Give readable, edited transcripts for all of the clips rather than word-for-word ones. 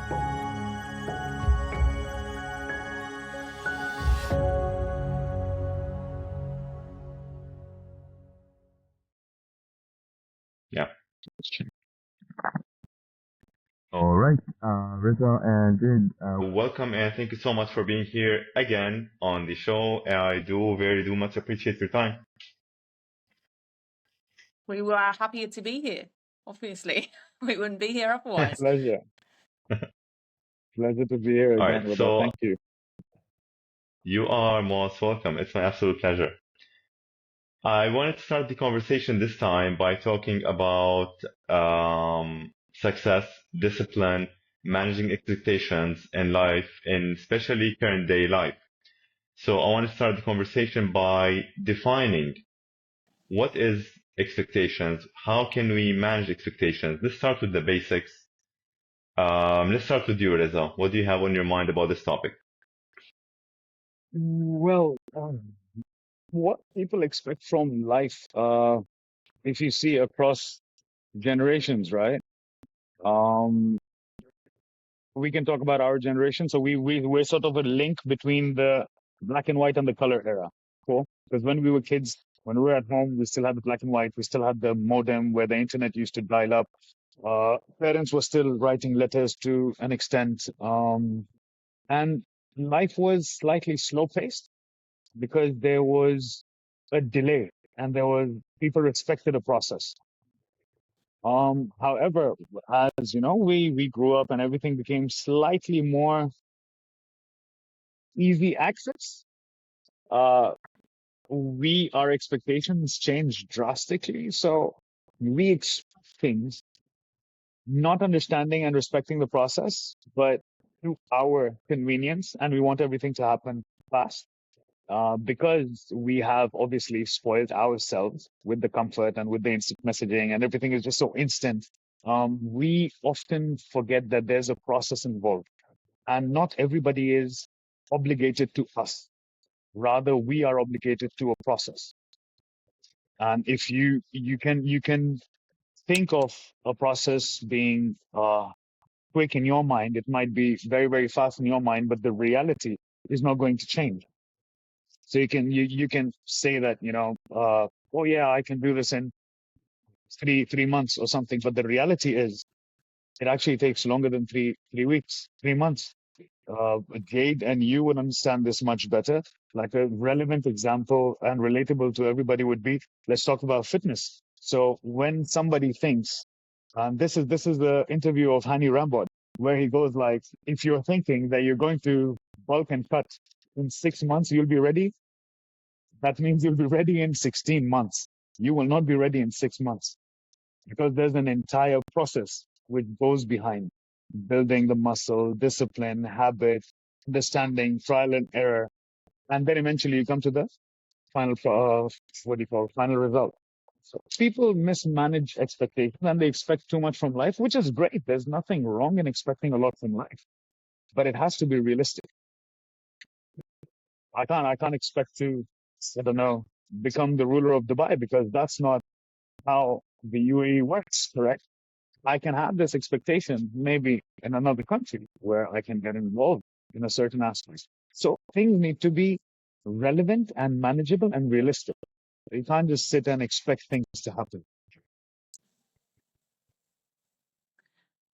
Yeah. All right, Reza and Jade, welcome and thank you so much for being here again on the show. I do very do much appreciate your time. We were happier to be here, obviously. We wouldn't be here otherwise. Pleasure. Pleasure to be here All again right, with us. so Thank you. you are most welcome. It's my absolute pleasure. I wanted to start the conversation this time by talking about success, discipline, managing expectations in life, in especially current day life. So I want to start the conversation by defining what is expectations, how can we manage expectations. Let's start with the basics. Let's start with you, Reza. What do you have on your mind about this topic? Well, what people expect from life, if you see across generations, right? Um, we can talk about our generation. So we're sort of a link between the black and white and the color era. Cool. Because when we were kids, when we were at home, we still had the black and white. We still had the modem where the internet used to dial up. Parents were still writing letters to an extent. And life was slightly slow paced because there was a delay and there was people respected a process. However, as you know, we grew up and everything became slightly more easy access. Uh, our expectations changed drastically. So we expect things, not understanding and respecting the process, but to our convenience, and we want everything to happen fast. Because we have obviously spoiled ourselves with the comfort and with the instant messaging and everything is just so instant. We often forget that there's a process involved and not everybody is obligated to us. Rather, we are obligated to a process. And if you can think of a process being quick in your mind, it might be very, very fast in your mind, but the reality is not going to change. So you can say that, oh yeah, I can do this in three months or something. But the reality is it actually takes longer than three weeks, 3 months. Jade and you would understand this much better. Like a relevant example and relatable to everybody would be, let's talk about fitness. So when somebody thinks, and this is the interview of Hani Rambod, where he goes like, if you're thinking that you're going to bulk and cut in 6 months, you'll be ready. That means you'll be ready in 16 months. You will not be ready in 6 months because there's an entire process which goes behind building the muscle, discipline, habit, understanding, trial and error. And then eventually you come to the final, final result. So people mismanage expectations and they expect too much from life, which is great. There's nothing wrong in expecting a lot from life, but it has to be realistic. I can't expect to, I don't know, become the ruler of Dubai because that's not how the UAE works, correct? I can have this expectation maybe in another country where I can get involved in a certain aspect. So things need to be relevant and manageable and realistic. You can't just sit and expect things to happen.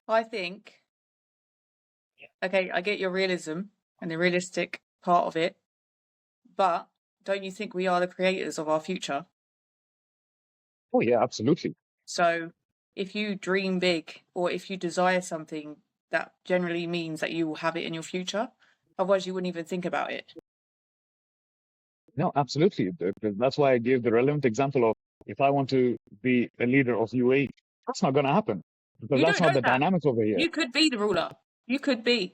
I think, okay, I get your realism and the realistic part of it, but don't you think we are the creators of our future? Oh, yeah, absolutely. So if you dream big or if you desire something, that generally means that you will have it in your future. Otherwise, you wouldn't even think about it. No, absolutely. That's why I gave the relevant example of if I want to be a leader of UAE, that's not going to happen because You that's don't not know the that. dynamics over here. You could be the ruler. You could be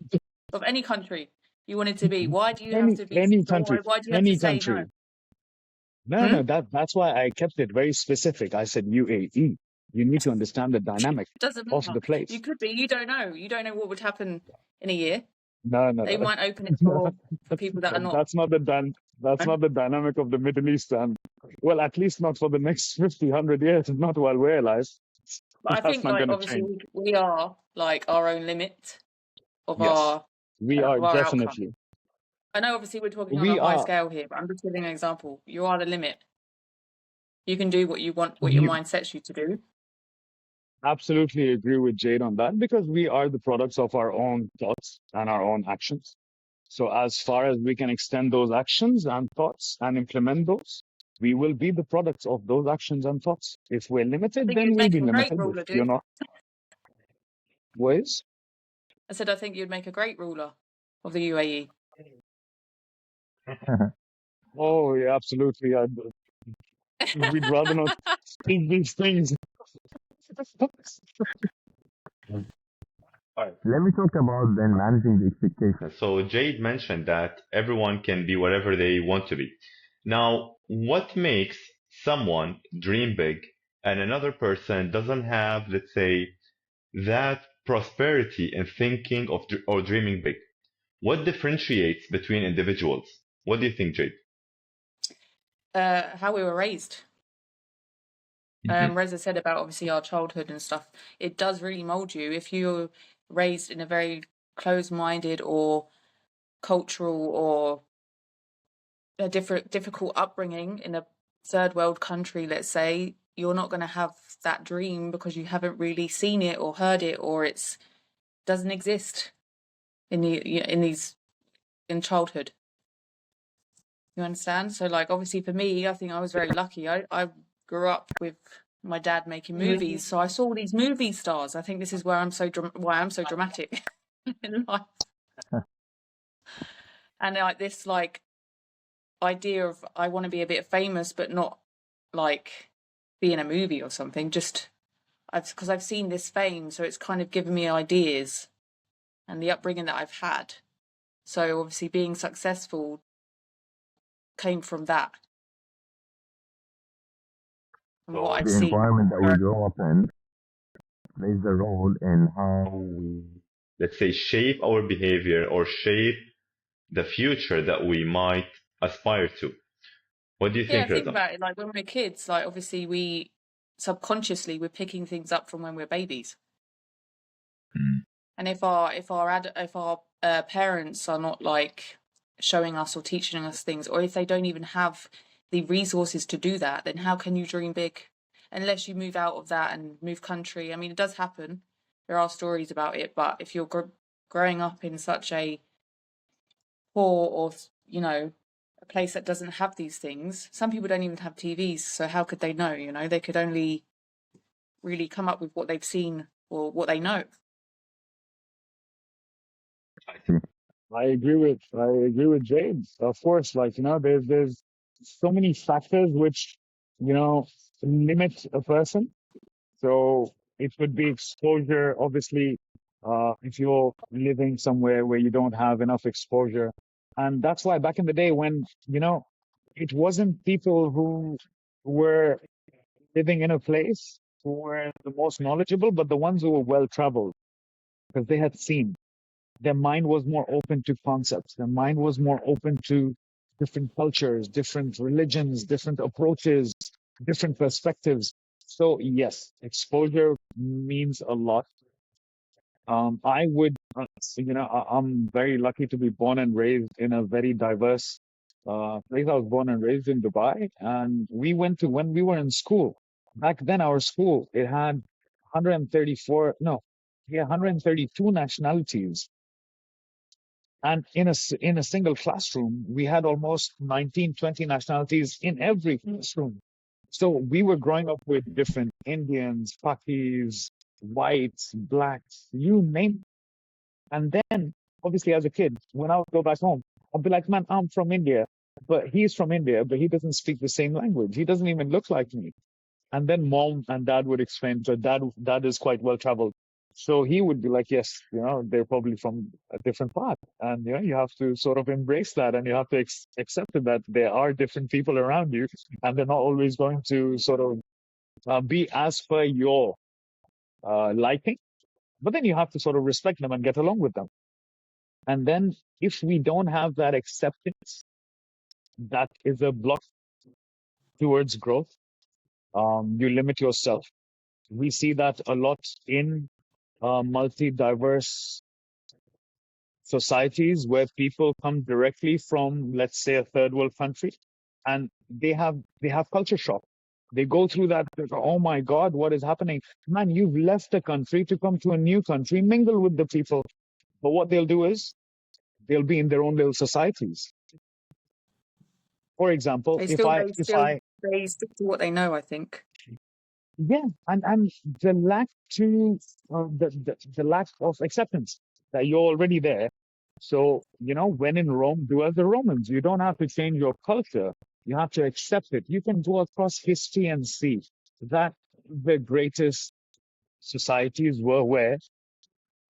of any country you wanted to be. Why do you have to be? Any country, Why do you have any to say country. no? No, that's why I kept it very specific. I said UAE. You need to understand the dynamic Doesn't of matter. the place. You could be. You don't know. You don't know what would happen in a year. No. They might open it for people that are not. That's not the dynamic of the Middle East, and well, at least not for the next 50, 100 years, not while we're alive. But I That's think, not like, going to obviously, change. we are like our own limit. of Yes, we are our outcome. definitely. I know obviously we're talking on a We high are. scale here, but I'm just giving an example. You are the limit. You can do what you want, what your You mind sets you to do. absolutely agree with Jade on that because we are the products of our own thoughts and our own actions. So as far as we can extend those actions and thoughts and implement those, we will be the products of those actions and thoughts. If we're I limited, think then you'd we'll make be a great limited. If ruler, you're dude. not, ways. I said I think you'd make a great ruler of the UAE. Oh, yeah, absolutely. We'd rather not speak these things. All right, let me talk about then managing the expectations. So Jade mentioned that everyone can be whatever they want to be. Now, what makes someone dream big and another person doesn't have, let's say, that prosperity in thinking of or dreaming big? What differentiates between individuals? What do you think, Jade? How we were raised. Mhm. Reza said about obviously our childhood and stuff. It does really mold you if you're raised in a very closed-minded or cultural or a difficult upbringing in a third world country, let's say. You're not going to have that dream because you haven't really seen it or heard it, or it's doesn't exist in childhood. You understand? So like obviously for me, I think I was very lucky. I grew up with my dad making movies, so I saw all these movie stars. I think this is where why I'm so dramatic in life, and like this like idea of I want to be a bit famous, but not like be in a movie or something. Just because I've seen this fame, so it's kind of given me ideas and the upbringing that I've had. So obviously being successful came from that and what So I've the seen. environment that we grow up in plays a role in how we, let's say, shape our behavior or shape the future that we might aspire to. What do you Yeah, think, think Reza? about it. Like when we're kids, like obviously we subconsciously we're picking things up from when we're babies. Mm. And if our parents are not like showing us or teaching us things, or if they don't even have the resources to do that, then how can you dream big? Unless you move out of that and move country. I mean, it does happen. There are stories about it, but if you're growing up in such a poor or a place that doesn't have these things, some people don't even have TVs, so how could they know? They could only really come up with what they've seen or what they know. I see. I agree with James. Of course, like, there's so many factors which, you know, limit a person. So it could be exposure, obviously, if you're living somewhere where you don't have enough exposure. And that's why back in the day when, it wasn't people who were living in a place who were the most knowledgeable, but the ones who were well traveled because they had seen. Their mind was more open to concepts. Their mind was more open to different cultures, different religions, different approaches, different perspectives. So yes, exposure means a lot. I would, I'm very lucky to be born and raised in a very diverse place. I was born and raised in Dubai, and when we were in school, back then our school, it had 134, no, yeah, 132 nationalities. And in a single classroom, we had almost 19, 20 nationalities in every classroom. So we were growing up with different Indians, Pakis, whites, blacks, you name it. And then, obviously, as a kid, when I would go back home, I'd be like, man, I'm from India, but he's from India, but he doesn't speak the same language. He doesn't even look like me. And then mom and dad would explain. So dad is quite well traveled. So he would be like, yes, they're probably from a different part. And you have to sort of embrace that and you have to accept it that there are different people around you and they're not always going to sort of be as per your liking. But then you have to sort of respect them and get along with them. And then if we don't have that acceptance, that is a block towards growth. You limit yourself. We see that a lot in multi-diverse societies where people come directly from, let's say, a third world country, and they have culture shock. They go through that. They go, oh my God, what is happening? Man, you've left the country to come to a new country, mingle with the people. But what they'll do is they'll be in their own little societies. For example, They if still I they if still I they stick to what they know, I think. yeah, and the lack to the lack of acceptance that you're already there. So, when in Rome, do as the Romans. You don't have to change your culture. You have to accept it. You can go across history and see that the greatest societies were where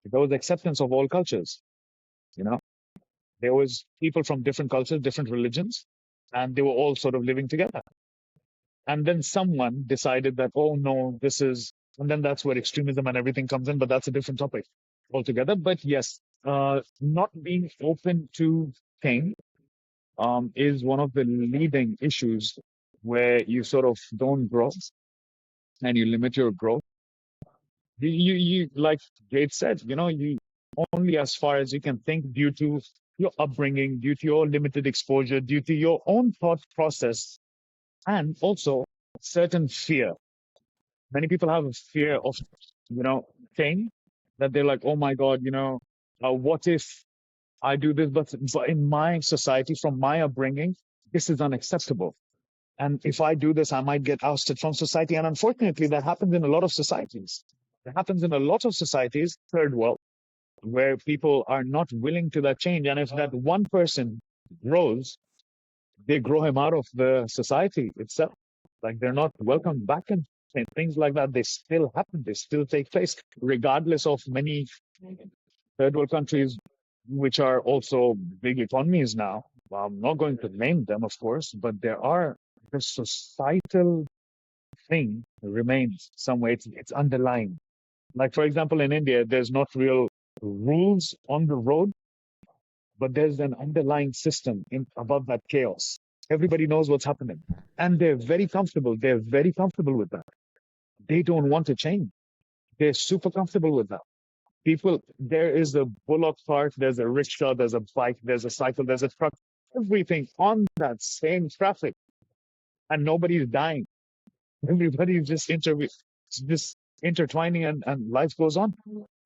there was acceptance of all cultures. You know, there was people from different cultures, different religions, and they were all sort of living together. And then someone decided that, oh no, and then that's where extremism and everything comes in, but that's a different topic altogether. But yes, not being open to change is one of the leading issues where you sort of don't grow and you limit your growth. You like Jade said, you only as far as you can think due to your upbringing, due to your limited exposure, due to your own thought process, and also certain fear. Many people have a fear of, change, that they're like, oh my God, what if I do this? But in my society, from my upbringing, this is unacceptable. And if I do this, I might get ousted from society. And unfortunately, that happens in a lot of societies. It happens in a lot of societies, third world, where people are not willing to that change. And if that one person grows, they grow him out of the society itself. Like they're not welcomed back, and things like that. They still happen. They still take place, regardless of many third world countries, which are also big economies now. I'm not going to name them, of course, but the societal thing remains somewhere. It's underlying. Like, for example, in India, there's not real rules on the road, but there's an underlying system above that chaos. Everybody knows what's happening, and they're very comfortable. They're very comfortable with that. They don't want to change. They're super comfortable with that. People, there is a bullock cart, there's a rickshaw, there's a bike, there's a cycle, there's a truck, everything on that same traffic, and nobody's dying. Everybody's just intertwining, and life goes on.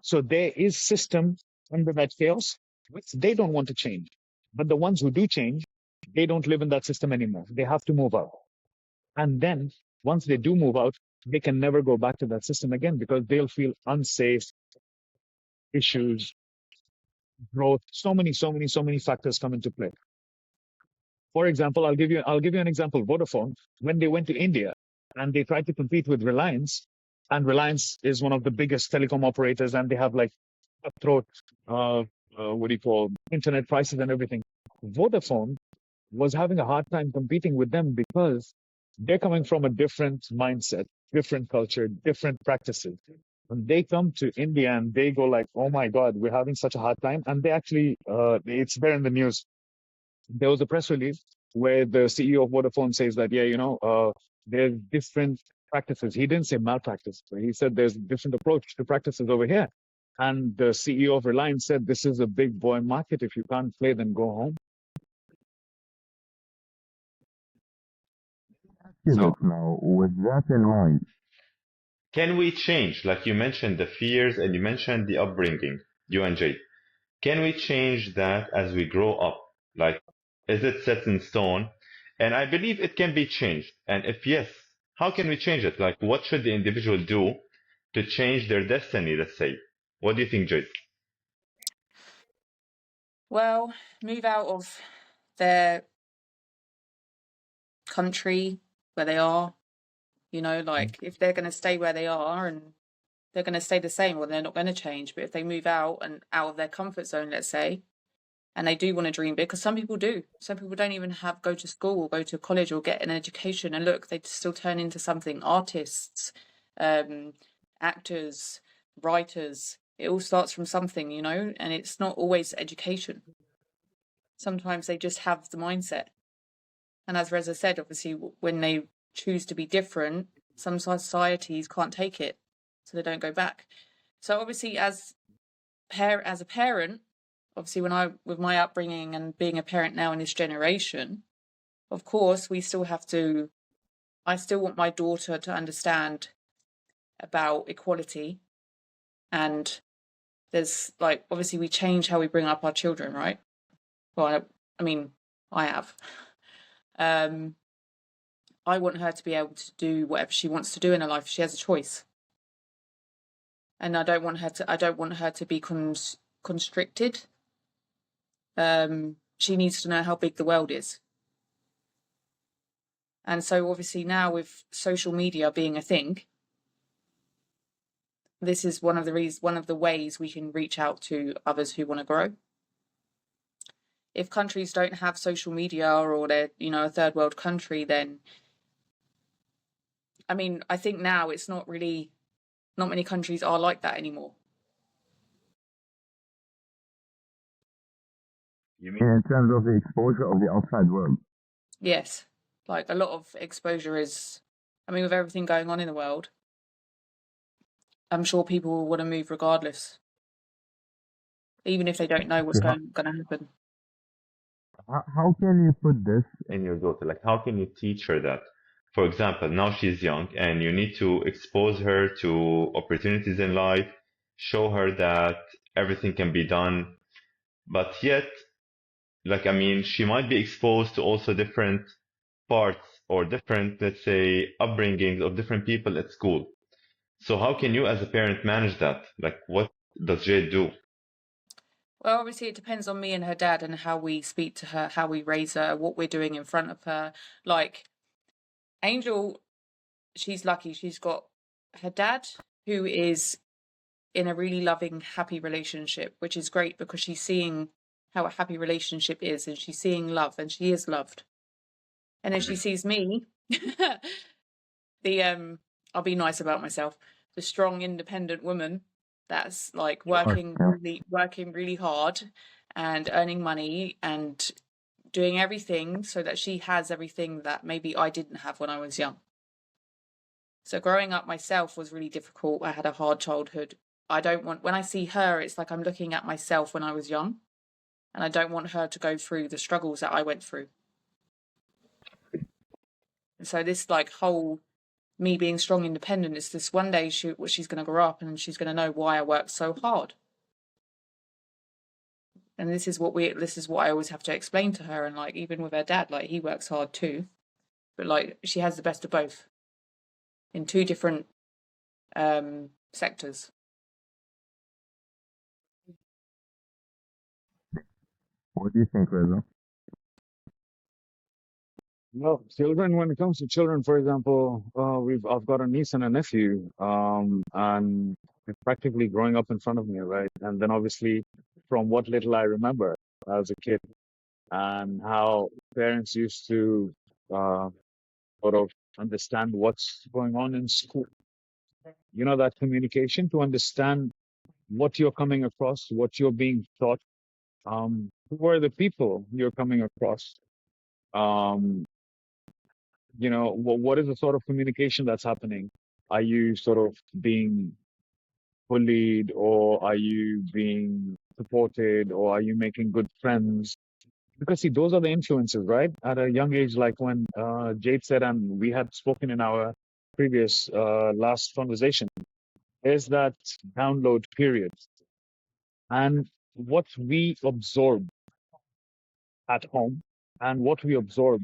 So there is system under that chaos, which they don't want to change. But the ones who do change, they don't live in that system anymore. They have to move out. And then once they do move out, they can never go back to that system again because they'll feel unsafe, issues, growth, so many factors come into play. For example, I'll give you an example. Vodafone, when they went to India and they tried to compete with Reliance, and Reliance is one of the biggest telecom operators, and they have like cutthroat, internet prices and everything. Vodafone was having a hard time competing with them because they're coming from a different mindset, different culture, different practices. When they come to India and they go like, oh my God, we're having such a hard time. And they actually, it's there in the news. There was a press release where the CEO of Vodafone says that, there's different practices. He didn't say malpractice, but he said there's a different approach to practices over here. And the CEO of Reliance said, this is a big boy market. If you can't play, then go home. So, Now, with that in mind, can we change? Like you mentioned the fears and you mentioned the upbringing, you and Jade. Can we change that as we grow up? Like, is it set in stone? And I believe it can be changed. And if yes, how can we change it? Like, what should the individual do to change their destiny, let's say? What do you think, Jade? Well, move out of their country where they are. Like if they're going to stay where they are and they're going to stay the same, well, they're not going to change. But if they move out and out of their comfort zone, let's say, and they do want to dream big, because some people do. Some people don't even go to school or go to college or get an education, and look, they still turn into something. Artists, actors, writers. It all starts from something, and it's not always education. Sometimes they just have the mindset. And as Reza said, obviously, when they choose to be different, some societies can't take it, so they don't go back. So obviously, as a parent, obviously with my upbringing and being a parent now in this generation, of course, I still want my daughter to understand about equality, and there's like, obviously we change how we bring up our children, right? Well, I mean, I have. I want her to be able to do whatever she wants to do in her life. She has a choice. And I don't want her to be constricted. She needs to know how big the world is. And so obviously now with social media being a thing, this is one of the ways we can reach out to others who want to grow. If countries don't have social media, or they're, a third world country, then I mean, I think now it's not many countries are like that anymore. You mean in terms of the exposure of the outside world? Yes. Like a lot of exposure is, I mean, with everything going on in the world, I'm sure people will want to move regardless, even if they don't know what's going to happen. How can you put this in your daughter? Like, how can you teach her that? For example, now she's young and you need to expose her to opportunities in life, show her that everything can be done, but yet, like, I mean, she might be exposed to also different parts or different, let's say, upbringings of different people at school. So how can you as a parent manage that? Like, what does Jade do? Well, obviously it depends on me and her dad and how we speak to her, how we raise her, what we're doing in front of her. Like, Angel, she's lucky. She's got her dad, who is in a really loving, happy relationship, which is great because she's seeing how a happy relationship is, and she's seeing love, and she is loved. And then she sees me, I'll be nice about myself, the strong, independent woman that's like working really hard and earning money and doing everything so that she has everything that maybe I didn't have when I was young. So growing up myself was really difficult. I had a hard childhood. When I see her, it's like I'm looking at myself when I was young, and I don't want her to go through the struggles that I went through. And so this like whole me being strong, independent is this one day she's going to grow up and she's going to know why I worked so hard. And this is what I always have to explain to her. And like, even with her dad, like he works hard too, but like she has the best of both in two different sectors. What do you think, Reza? Well, children, when it comes to children, for example, I've got a niece and a nephew, and they're practically growing up in front of me, right? And then obviously, from what little I remember as a kid, and how parents used to uh, sort of understand what's going on in school. That communication to understand what you're coming across, what you're being taught, who are the people you're coming across. Um, what is the sort of communication that's happening? Are you sort of being bullied, or are you being supported, or are you making good friends? Because see, those are the influences, right? At a young age, like when Jade said, and we had spoken in our previous last conversation, is that download period. And what we absorb at home and what we absorb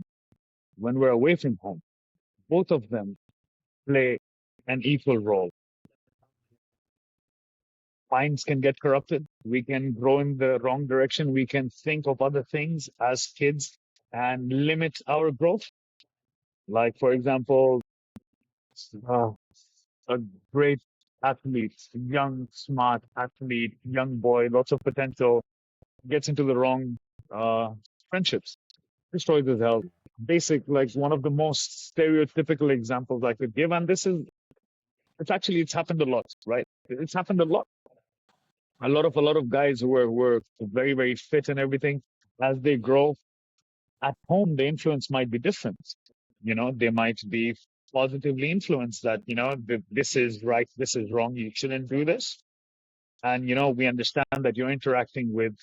when we're away from home, both of them play an equal role. Minds can get corrupted. We can grow in the wrong direction. We can think of other things as kids and limit our growth. Like, for example, uh, a great athlete, young, smart athlete, young boy, lots of potential, gets into the wrong friendships, destroys his health. Basic, like one of the most stereotypical examples I could give. And it's happened a lot, right? It's happened a lot. A lot of guys who were very, very fit and everything, as they grow at home, the influence might be different. They might be positively influenced that, this is right, this is wrong, you shouldn't do this. And, we understand that you're interacting with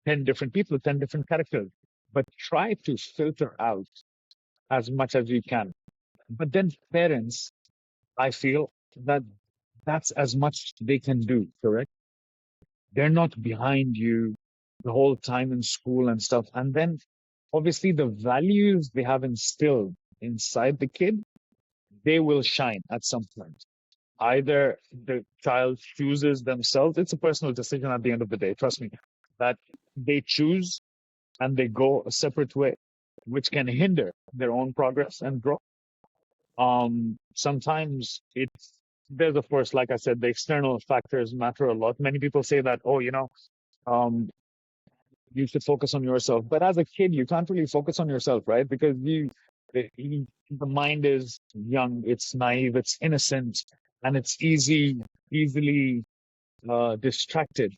10 different people, 10 different characters, but try to filter out as much as you can. But then parents, I feel that that's as much they can do, correct? They're not behind you the whole time in school and stuff. And then obviously the values they have instilled inside the kid, they will shine at some point. Either the child chooses themselves, it's a personal decision at the end of the day, trust me, that they choose and they go a separate way, which can hinder their own progress and growth. Sometimes there's of course, like I said, the external factors matter a lot. Many people say that, oh, um, you should focus on yourself. But as a kid, you can't really focus on yourself, right? Because the mind is young, it's naive, it's innocent, and it's easily distracted.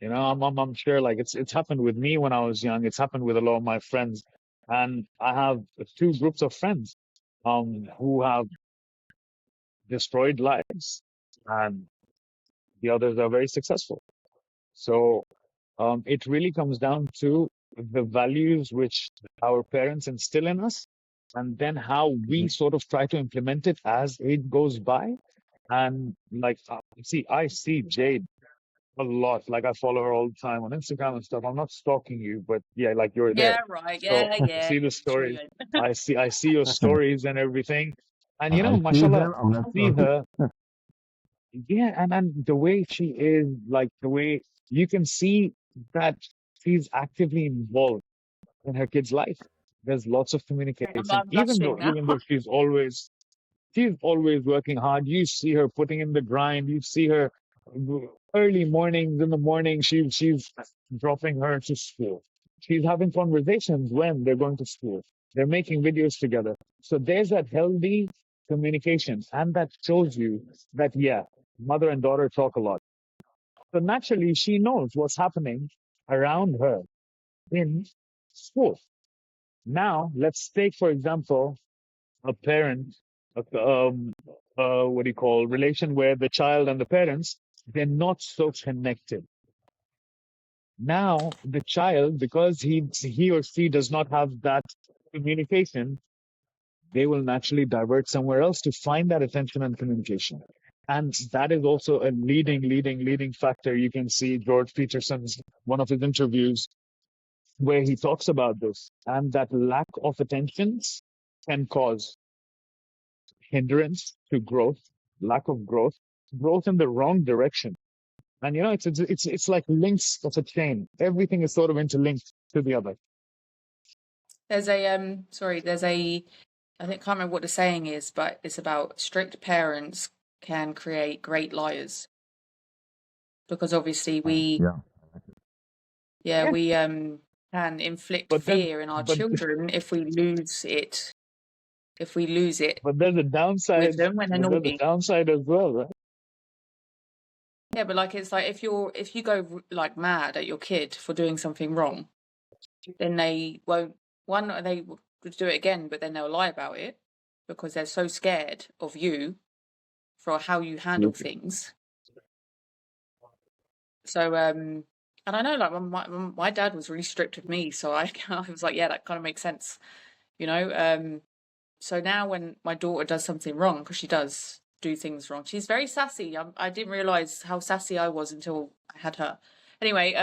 I'm sure like it's happened with me when I was young. It's happened with a lot of my friends, and I have two groups of friends who have destroyed lives, and the others are very successful. So it really comes down to the values which our parents instill in us, and then how we sort of try to implement it as it goes by. And like, I see Jade a lot. Like, I follow her all the time on Instagram and stuff. I'm not stalking you, but yeah, like you're there. Yeah, right. So Yeah, I yeah. see the True. stories. I see your stories and everything. And I see mashallah, them, I'm I not see talking. her. Yeah, and the way she is, like the way you can see that she's actively involved in her kid's life. There's lots of communication, I'm even blushing though now. even though she's always working hard. You see her putting in the grind. You see her early mornings in the morning. She's dropping her to school. She's having conversations when they're going to school. They're making videos together. So there's that healthy communication, and that shows you that yeah, mother and daughter talk a lot. So naturally, she knows what's happening around her in school. Now, let's take for example a parent, what do you call, relation where the child and the parents, they're not so connected. Now, the child, because he or she does not have that communication, they will naturally divert somewhere else to find that attention and communication. And that is also a leading factor. You can see George Peterson's one of his interviews where he talks about this, and that lack of attention can cause hindrance to growth, lack of growth, growth in the wrong direction. And it's like links of a chain. Everything is sort of interlinked to the other. There's a I think, can't remember what the saying is, but it's about strict parents can create great liars. Because obviously Yeah. we can inflict But then, fear in our but children if we lose it. If we lose it but there's a downside. with them when they're But there's a naughty. downside as well, right? Yeah, but like it's like if you go like mad at your kid for doing something wrong, then they won't they will do it again, but then they'll lie about it because they're so scared of you for how you handle Absolutely. things. So and I know like my dad was really strict with me, so I was like, yeah, that kind of makes sense, you know. So now when my daughter does something wrong, because she does do things wrong, she's very sassy. I didn't realize how sassy I was until I had her. Anyway,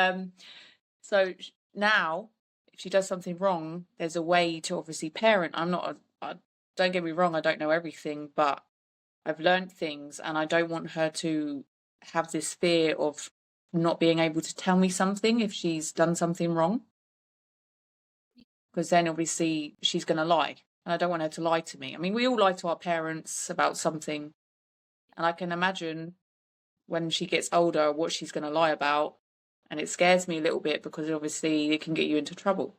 so now if she does something wrong, there's a way to obviously parent. Don't get me wrong, I don't know everything, but I've learned things, and I don't want her to have this fear of not being able to tell me something if she's done something wrong, because then obviously she's going to lie. And I don't want her to lie to me. I mean, we all lie to our parents about something. And I can imagine when she gets older what she's going to lie about. And it scares me a little bit because obviously it can get you into trouble.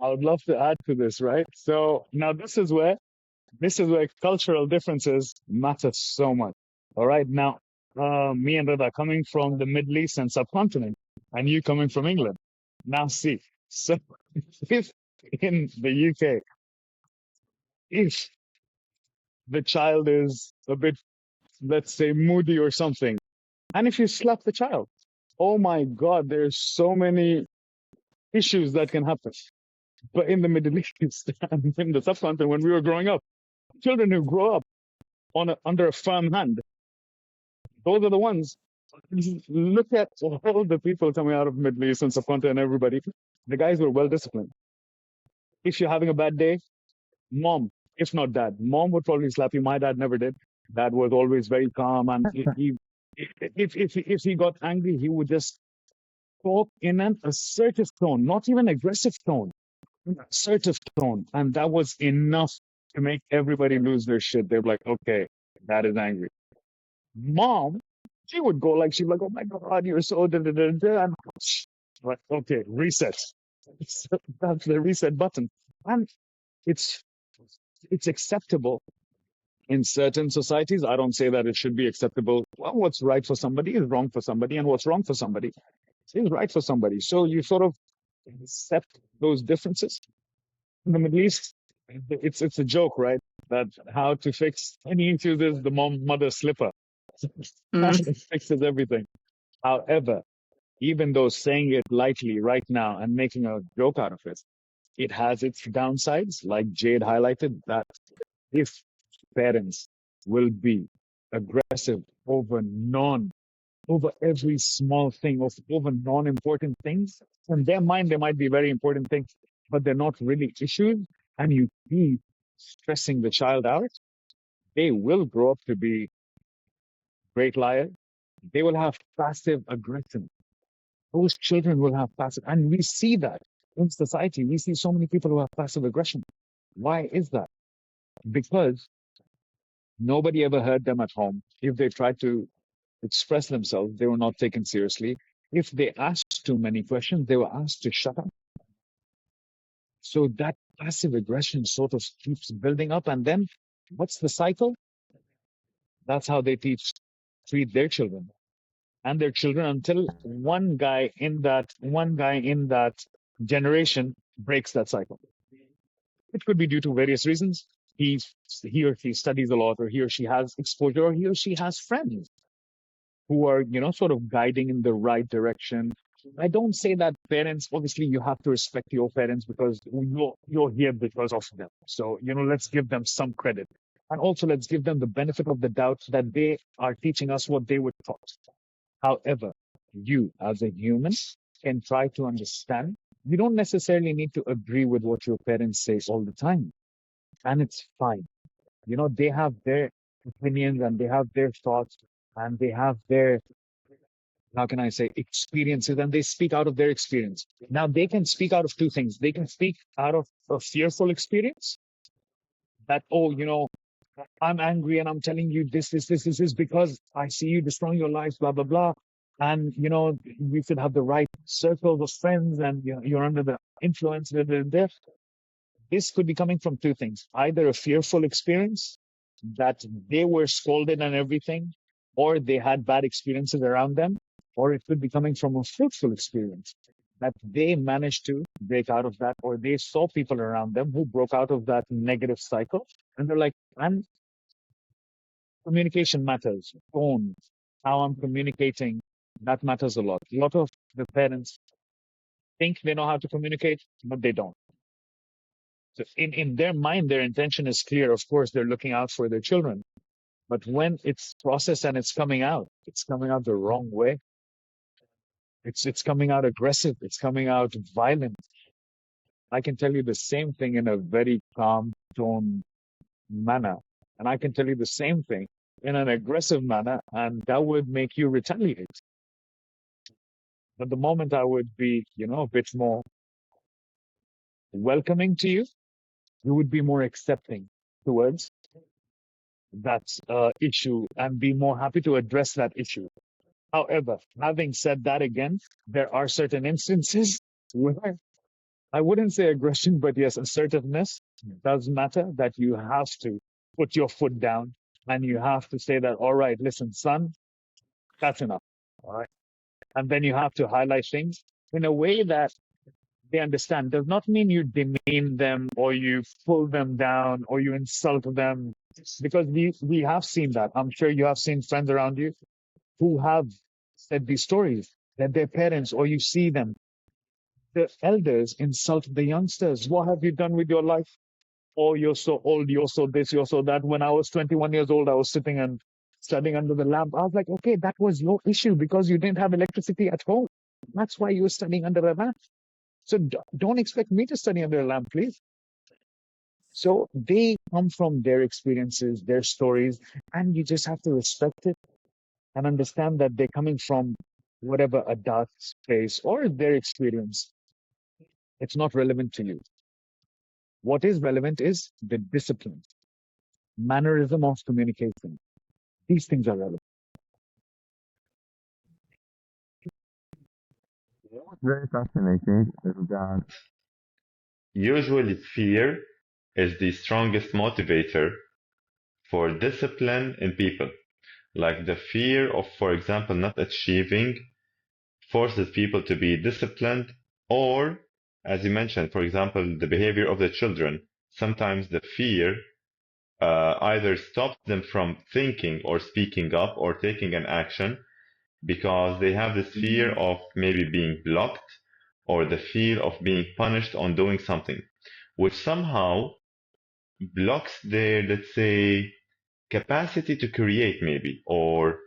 I would love to add to this, right? So now this is where cultural differences matter so much. All right. Now, me and Rada coming from the Middle East and subcontinent, and you coming from England. Now, see, so if in the UK, if the child is a bit, let's say, moody or something, and if you slap the child, Oh my God, there's so many issues that can happen. But in the Middle East and in the subcontinent, when we were growing up, children who grow up under a firm hand, those are the ones. Look at all the people coming out of the Middle East and subcontinent and everybody. The guys were well disciplined. If you're having a bad day, mom, if not dad, mom would probably slap you. My dad never did. Dad was always very calm, and if he got angry, he would just talk in an assertive tone, not even aggressive tone, an assertive tone, and that was enough to make everybody lose their shit. They're like, okay, dad is angry. Mom, she would go like, she's like, oh my God, you're so da da da da, and like, okay, reset. So that's the reset button, and it's acceptable in certain societies. I don't say that it should be acceptable. Well, what's right for somebody is wrong for somebody, and what's wrong for somebody is right for somebody. So you sort of accept those differences. In the Middle East, it's a joke, right? That how to fix any issues is the mother slipper. It fixes everything. However, even though saying it lightly right now and making a joke out of it, it has its downsides, like Jade highlighted, that if parents will be aggressive over every small thing, over non-important things, in their mind, they might be very important things, but they're not really issues, and you keep stressing the child out, they will grow up to be great liars. They will have passive aggression. Those children will have passive, and we see that in society. We see so many people who have passive aggression. Why is that? Because nobody ever heard them at home. If they tried to express themselves, they were not taken seriously. If they asked too many questions, they were asked to shut up. So that passive aggression sort of keeps building up. And then what's the cycle? That's how they treat their children and their children until one guy in that generation breaks that cycle. It could be due to various reasons. He or she studies a lot, or he or she has exposure, or he or she has friends who are, sort of guiding in the right direction. I don't say that parents, obviously you have to respect your parents because you're here because of them. So, let's give them some credit. And also let's give them the benefit of the doubt that they are teaching us what they were taught. However, you as a human can try to understand. You don't necessarily need to agree with what your parents say all the time. And it's fine. They have their opinions and they have their thoughts and they have their, how can I say, experiences, and they speak out of their experience. Now, they can speak out of two things. They can speak out of a fearful experience that, I'm angry and I'm telling you this because I see you destroying your life, blah, blah, blah. And, we should have the right circle of friends and you're under the influence. This could be coming from two things. Either a fearful experience that they were scolded and everything, or they had bad experiences around them, or it could be coming from a fruitful experience that they managed to break out of that, or they saw people around them who broke out of that negative cycle. And they're like, and communication matters. Tone, how I'm communicating, that matters a lot. A lot of the parents think they know how to communicate, but they don't. So in their mind, their intention is clear. Of course, they're looking out for their children. But when it's processed and it's coming out the wrong way. It's coming out aggressive. It's coming out violent. I can tell you the same thing in a very calm tone manner. And I can tell you the same thing in an aggressive manner, and that would make you retaliate. But the moment I would be, a bit more welcoming to you, you would be more accepting towards that issue and be more happy to address that issue. However, having said that again, there are certain instances where I wouldn't say aggression, but yes, assertiveness does matter, that you have to put your foot down and you have to say that, all right, listen, son, that's enough. All right. And then you have to highlight things in a way that they understand. Does not mean you demean them or you pull them down or you insult them, because we have seen that. I'm sure you have seen friends around you who have said these stories. that their parents, or you see them, the elders insult the youngsters. What have you done with your life? Oh, you're so old, you're so this, you're so that. When I was 21 years old, I was sitting and studying under the lamp. I was like, okay, that was your issue because you didn't have electricity at home. That's why you were studying under a lamp. So don't expect me to study under a lamp, please. So they come from their experiences, their stories, and you just have to respect it and understand that they're coming from whatever a dark space or their experience. It's not relevant to you. What is relevant is the discipline, mannerism of communication. These things are relevant. What's very fascinating is that Usually, fear is the strongest motivator for discipline in people. Like the fear of, for example, not achieving forces people to be disciplined, or, as you mentioned, for example, the behavior of the children. Sometimes the fear either stops them from thinking or speaking up or taking an action because they have this fear of maybe being blocked or the fear of being punished on doing something, which somehow blocks their, let's say, capacity to create maybe or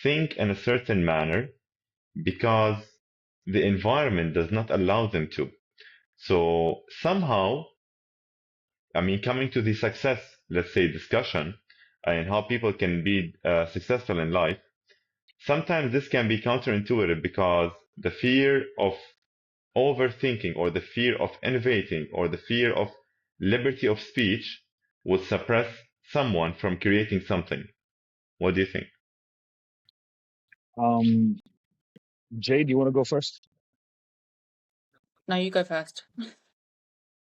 think in a certain manner because the environment does not allow them to. So somehow, I mean, coming to the success, let's say, discussion and how people can be successful in life, sometimes this can be counterintuitive because the fear of overthinking or the fear of innovating or the fear of liberty of speech would suppress someone from creating something. What do you think? Um, Jade, you want to go first? No, you go first. Let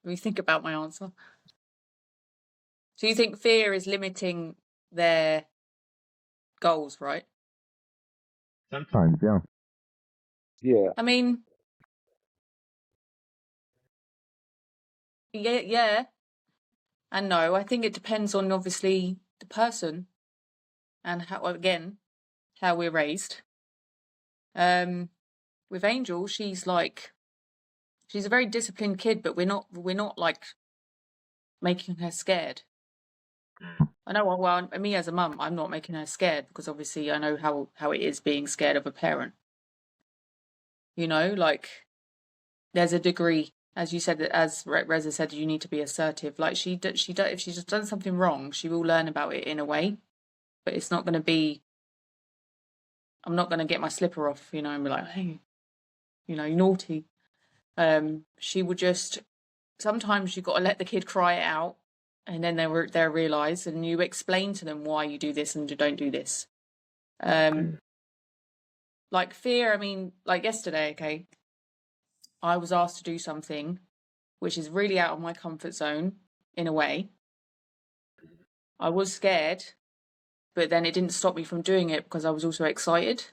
me think about my answer. So you think fear is limiting their goals, right? sometimes, yeah. Yeah. I mean, yeah and no. I think it depends on obviously the person and how, again, how we're raised. With Angel, she's a very disciplined kid, but we're not like making her scared. I know, well, me as a mum, I'm not making her scared because obviously I know how it is being scared of a parent. You know, like there's a degree, as you said, as Reza said, you need to be assertive. Like if she's just done something wrong, she will learn about it in a way, but it's not going to be. I'm not going to get my slipper off, you know, and be like, hey, you know, naughty. She would just. Sometimes you got to let the kid cry it out, and then they realise, and you explain to them why you do this and you don't do this. Like fear. I mean, like yesterday, okay, I was asked to do something which is really out of my comfort zone in a way. I was scared, but then it didn't stop me from doing it because I was also excited.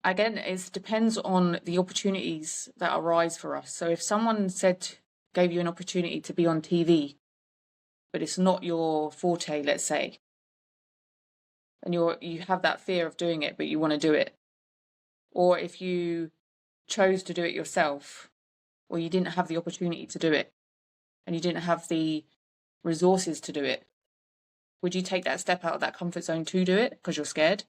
Again, it depends on the opportunities that arise for us. So if someone gave you an opportunity to be on TV, but it's not your forte, let's say, and you have that fear of doing it, but you want to do it, or if you chose to do it yourself, or you didn't have the opportunity to do it, and you didn't have the resources to do it, would you take that step out of that comfort zone to do it because you're scared?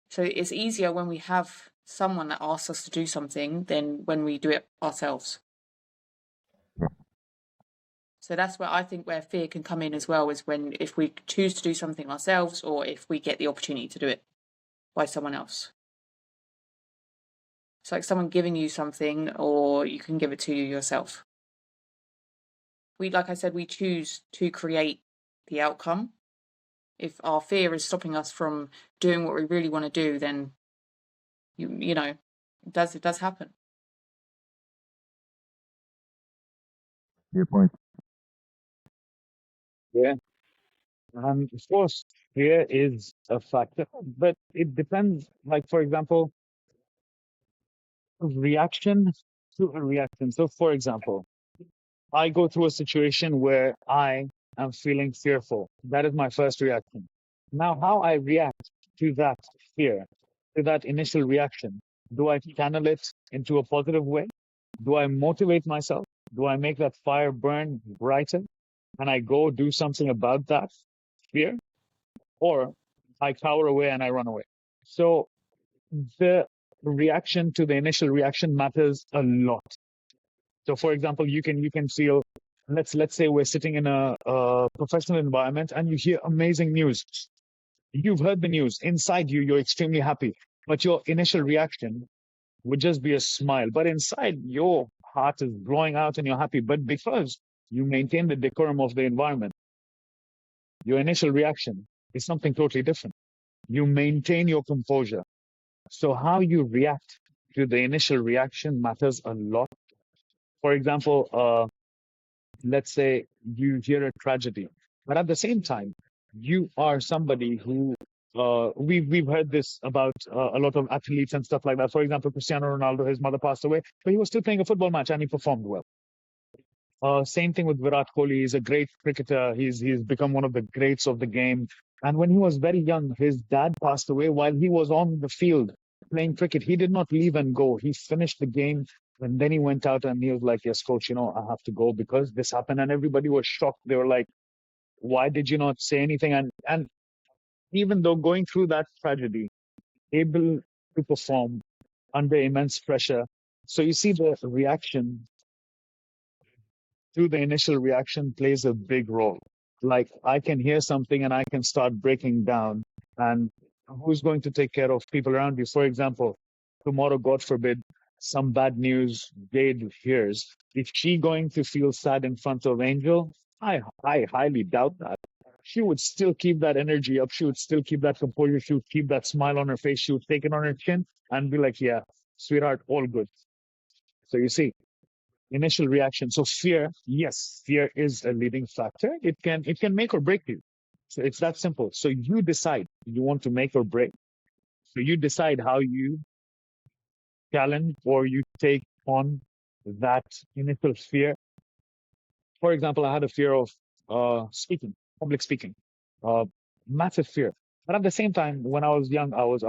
So it's easier when we have someone that asks us to do something than when we do it ourselves. So that's where I think where fear can come in as well, is if we choose to do something ourselves or if we get the opportunity to do it by someone else. It's like someone giving you something, or you can give it to you yourself. Like I said, we choose to create the outcome. If our fear is stopping us from doing what we really want to do, then you know, it does happen. Your point. Yeah. And of course, fear is a factor, but it depends. Like, for example, reaction to a reaction. So, for example, I go through a situation where I am feeling fearful. That is my first reaction. Now, how I react to that fear to that initial reaction? Do I channel it into a positive way? Do I motivate myself? Do I make that fire burn brighter? And I go do something about that fear? Or I cower away and I run away. So the reaction to the initial reaction matters a lot. So for example, you can feel, let's say we're sitting in a professional environment and you hear amazing news. You've heard the news. Inside you, you're extremely happy. But your initial reaction would just be a smile. But inside, your heart is blowing out and you're happy. But because you maintain the decorum of the environment, your initial reaction is something totally different. You maintain your composure. So how you react to the initial reaction matters a lot. For example, let's say you hear a tragedy, but at the same time, you are somebody who we've heard this about a lot of athletes and stuff like that. For example, Cristiano Ronaldo, his mother passed away, but he was still playing a football match and he performed well. Same thing with Virat Kohli. He's a great cricketer. He's become one of the greats of the game. And when he was very young, his dad passed away while he was on the field playing cricket. He did not leave and go. He finished the game. And then he went out and he was like, yes, coach, I have to go because this happened. And everybody was shocked. They were like, why did you not say anything? And even though going through that tragedy, able to perform under immense pressure. So you see the reaction to the initial reaction plays a big role. Like I can hear something and I can start breaking down. And who's going to take care of people around you? For example, tomorrow, God forbid, some bad news Jade hears. Is she going to feel sad in front of Angel? I highly doubt that. She would still keep that energy up. She would still keep that composure. She would keep that smile on her face. She would take it on her chin and be like, yeah, sweetheart, all good. So you see, initial reaction. So fear, yes, fear is a leading factor. It can make or break you. So it's that simple. So you decide you want to make or break. So you decide how you challenge or you take on that initial fear. For example, I had a fear of speaking, public speaking, massive fear. But at the same time, when I was young, I was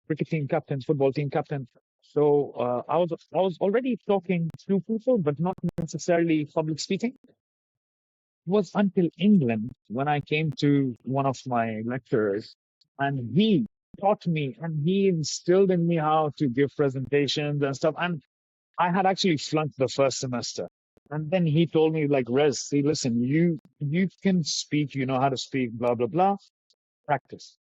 cricket team captain, football team captain. So I was already talking to people, but not necessarily public speaking. It was until England when I came to one of my lecturers, and he taught me and he instilled in me how to give presentations and stuff. And I had actually flunked the first semester. And then he told me, like, Rez, see, listen, you can speak, you know how to speak, blah, blah, blah. Practice.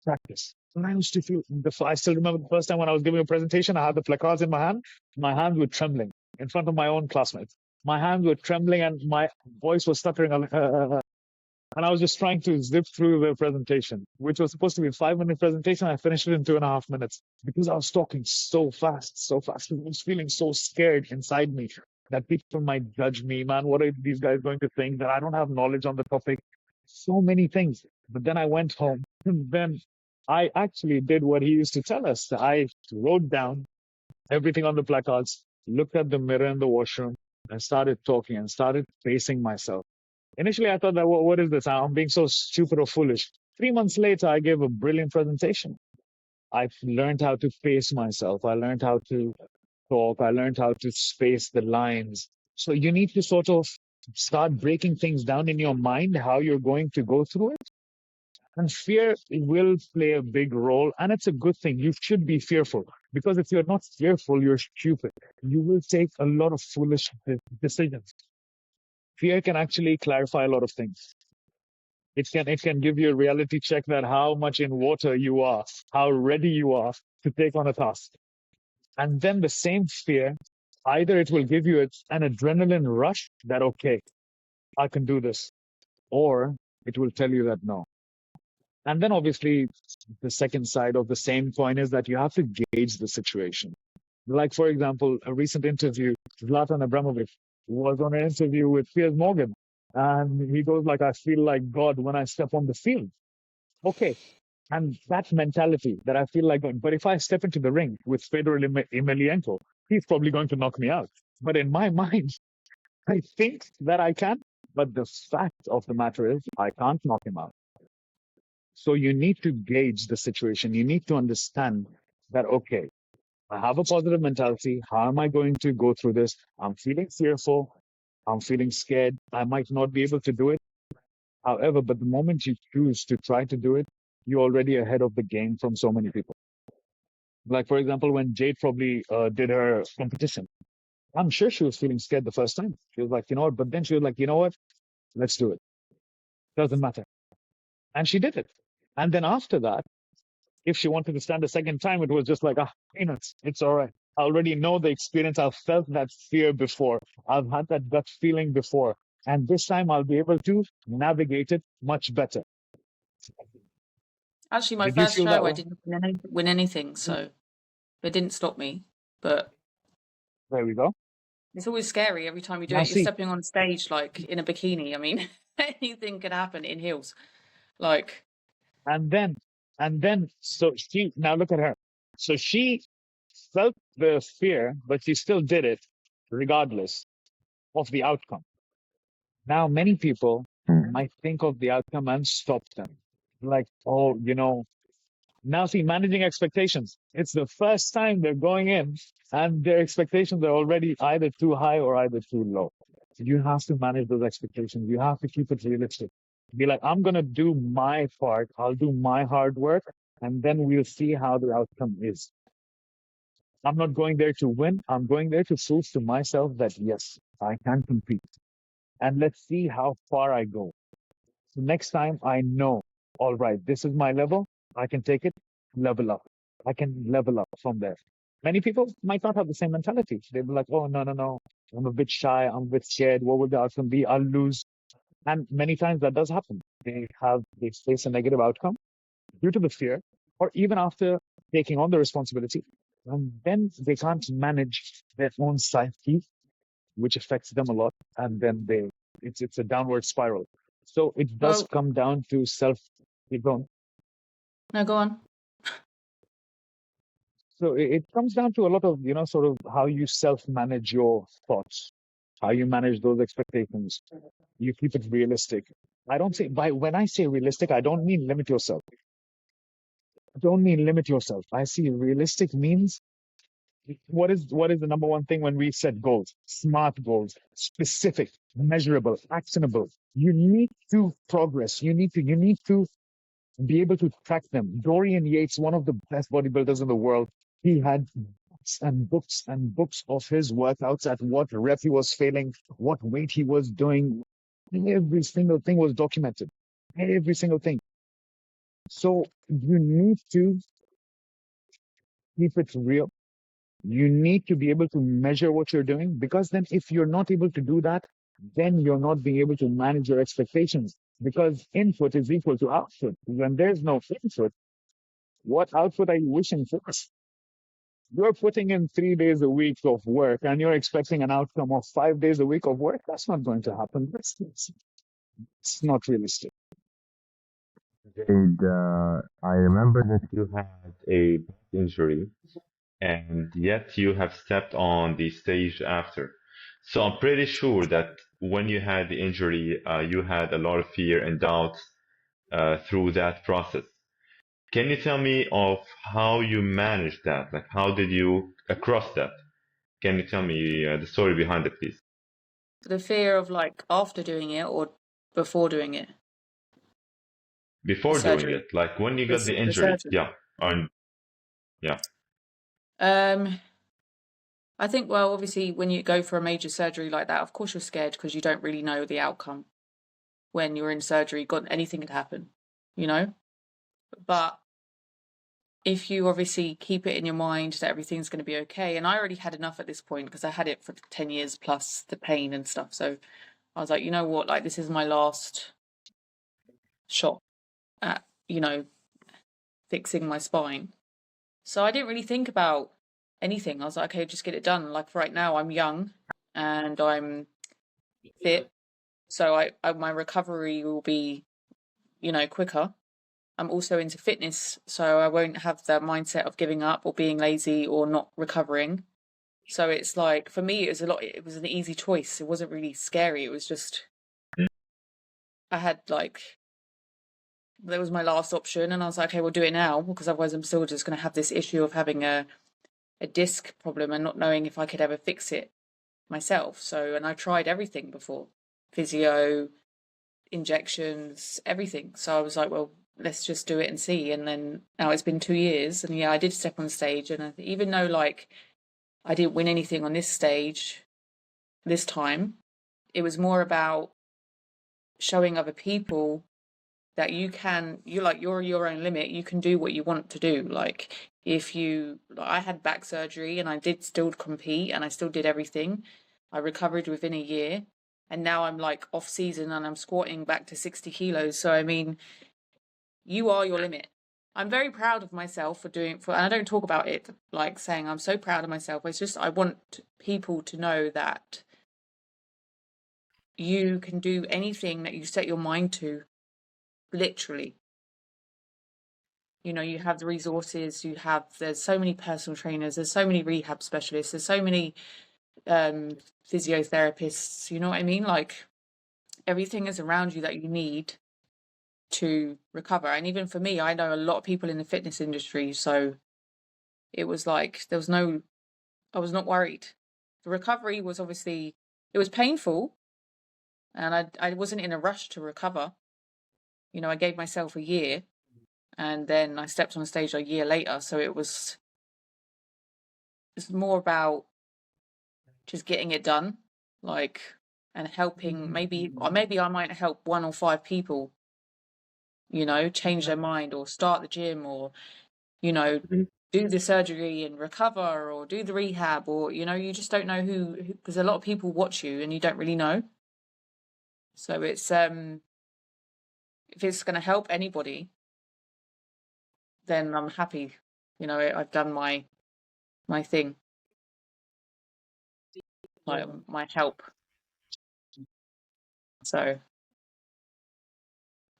Practice. And I used to feel, I still remember the first time when I was giving a presentation, I had the placards in my hand. My hands were trembling in front of my own classmates. My hands were trembling and my voice was stuttering. And I was just trying to zip through the presentation, which was supposed to be a 5-minute presentation. I finished it in 2.5 minutes because I was talking so fast, so fast. I was feeling so scared inside me that people might judge me. Man, what are these guys going to think? That I don't have knowledge on the topic. So many things. But then I went home and then I actually did what he used to tell us. I wrote down everything on the placards, looked at the mirror in the washroom, and started talking and started pacing myself. Initially, I thought that, what is this? I'm being so stupid or foolish. 3 months later, I gave a brilliant presentation. I've learned how to pace myself. I learned how to talk. I learned how to space the lines. So you need to sort of start breaking things down in your mind, how you're going to go through it. And fear will play a big role. And it's a good thing. You should be fearful because if you're not fearful, you're stupid. You will take a lot of foolish decisions. Fear can actually clarify a lot of things. It can give you a reality check that how much in water you are, how ready you are to take on a task. And then the same fear, either it will give you an adrenaline rush that, okay, I can do this, or it will tell you that no. And then obviously the second side of the same coin is that you have to gauge the situation. Like, for example, a recent interview, Zlatan Ibrahimovic was on an interview with Piers Morgan. And he goes like, I feel like God when I step on the field. Okay. And that mentality that I feel like God. But if I step into the ring with Fedor Emelianenko, he's probably going to knock me out. But in my mind, I think that I can. But the fact of the matter is, I can't knock him out. So you need to gauge the situation. You need to understand that, okay, I have a positive mentality. How am I going to go through this? I'm feeling fearful. I'm feeling scared. I might not be able to do it. However, but the moment you choose to try to do it, you're already ahead of the game from so many people. Like, for example, when Jade probably did her competition, I'm sure she was feeling scared the first time. She was like, you know what? But then she was like, you know what? Let's do it. Doesn't matter. And she did it. And then after that, if she wanted to stand a second time, it was just like, peanuts. It's all right. I already know the experience. I've felt that fear before. I've had that gut feeling before. And this time I'll be able to navigate it much better. Actually, my Did you first feel that show, I way? didn't win anything, so it didn't stop me. But There we go. it's always scary every time you do Now it. You're see, stepping on stage like in a bikini. I mean, anything can happen in heels. Like, and then, so she, now look at her. So she felt the fear, but she still did it regardless of the outcome. Now, many people might think of the outcome and stop them. Like, oh, now see, managing expectations. It's the first time they're going in and their expectations are already either too high or either too low. So you have to manage those expectations. You have to keep it realistic. Be like, I'm going to do my part. I'll do my hard work and then we'll see how the outcome is. I'm not going there to win. I'm going there to prove to myself that yes, I can compete. And let's see how far I go. So next time I know, all right, this is my level. I can take it, level up. I can level up from there. Many people might not have the same mentality. They'll be like, oh, no, no, no. I'm a bit shy. I'm a bit scared. What will the outcome be? I'll lose. And many times that does happen. They face a negative outcome due to the fear, or even after taking on the responsibility. And then they can't manage their own psyche, which affects them a lot. And then it's a downward spiral. So it does well, come down to self. Keep going. no, go on. So it comes down to a lot of, sort of how you self-manage your thoughts, how you manage those expectations. You keep it realistic. I don't say when I say realistic, I don't mean limit yourself. I don't mean limit yourself. I see realistic means what is the number one thing when we set goals? Smart goals, specific, measurable, actionable. You need to progress. You need to be able to track them. Dorian Yates, one of the best bodybuilders in the world, he had books and books and books of his workouts, at what rep he was failing, what weight he was doing. Every single thing was documented. Every single thing. So you need to keep it real. You need to be able to measure what you're doing, because then if you're not able to do that, then you're not being able to manage your expectations, because input is equal to output. When there's no input, what output are you wishing for? You're putting in 3 days a week of work and you're expecting an outcome of 5 days a week of work. That's not going to happen. It's not realistic. Jade, I remember that you had a back injury and yet you have stepped on the stage after. So I'm pretty sure that when you had the injury, you had a lot of fear and doubts through that process. Can you tell me of how you managed that? Like, how did you cross that? Can you tell me the story behind it, please? The fear of like after doing it or before doing it, the Before doing surgery, it, like when you got the the injury. surgery. Yeah. And yeah. Um, I think, well, obviously, when you go for a major surgery like that, of course you're scared because you don't really know the outcome. When you're in surgery, God, anything could happen, you know? But if you obviously keep it in your mind that everything's going to be okay, and I already had enough at this point because I had it for 10 years plus the pain and stuff. So I was like, you know what, like this is my last shot at, fixing my spine. So I didn't really think about anything. I was like, okay, just get it done. Like right now I'm young and I'm fit. So my recovery will be, quicker. I'm also into fitness, so I won't have the mindset of giving up or being lazy or not recovering. So it's like, for me, it was an easy choice. It wasn't really scary. It was just, I had like That was my last option, and I was like, okay, we'll do it now, because otherwise I'm still just going to have this issue of having a disc problem and not knowing if I could ever fix it myself. So, and I tried everything before, physio, injections, everything. So I was like, well, let's just do it and see. And then now it's been 2 years, and yeah, I did step on stage, and even though like I didn't win anything on this stage this time, it was more about showing other people that you're your own limit. You can do what you want to do. Like I had back surgery and I did still compete and I still did everything. I recovered within a year, and now I'm like off season and I'm squatting back to 60 kilos. So I mean, you are your limit. I'm very proud of myself and I don't talk about it like saying I'm so proud of myself. It's just I want people to know that you can do anything that you set your mind to, literally. You have the resources, there's so many personal trainers, there's so many rehab specialists, there's so many physiotherapists, you know what I mean? Like everything is around you that you need to recover. And even for me, I know a lot of people in the fitness industry, so it was like I was not worried. The recovery was obviously, it was painful, and I wasn't in a rush to recover. I gave myself a year, and then I stepped on stage a year later. So it's more about just getting it done, like, and helping. Maybe I might help 1 or 5 people, change their mind or start the gym or, do the surgery and recover or do the rehab, or, you just don't know who, because a lot of people watch you and you don't really know. So it's, if it's going to help anybody, then I'm happy. I've done my thing, like my help. So,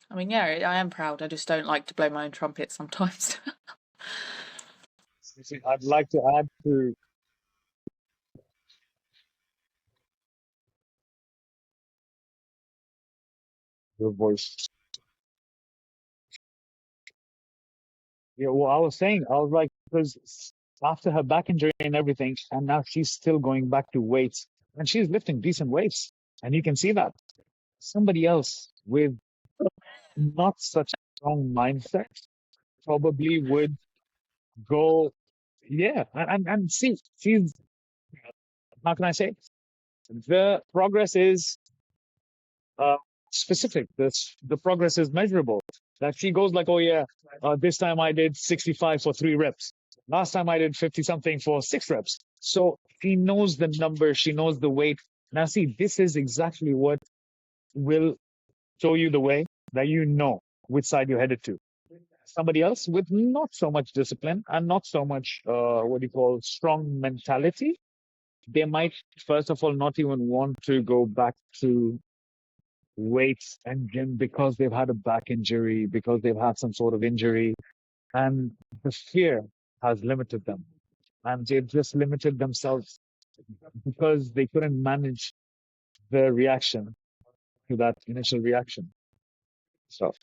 I mean, yeah, I am proud. I just don't like to blow my own trumpet sometimes. I'd like to add to your voice. Yeah, well, I was saying, I was like, because after her back injury and everything, and now she's still going back to weights, and she's lifting decent weights, and you can see that somebody else with not such a strong mindset probably would go, yeah, and see, she's, how can I say, the progress is uh, specific. The progress is measurable. That she goes like, oh yeah, this time I did 65 for 3 reps. Last time I did 50 something for 6 reps. So she knows the number, she knows the weight. Now see, this is exactly what will show you the way that you know which side you're headed to. Somebody else with not so much discipline and not so much, what do you call, strong mentality, they might, first of all, not even want to go back to weights and gym because they've had a back injury, because they've had some sort of injury, and the fear has limited them. And they've just limited themselves because they couldn't manage the reaction to that initial reaction. So,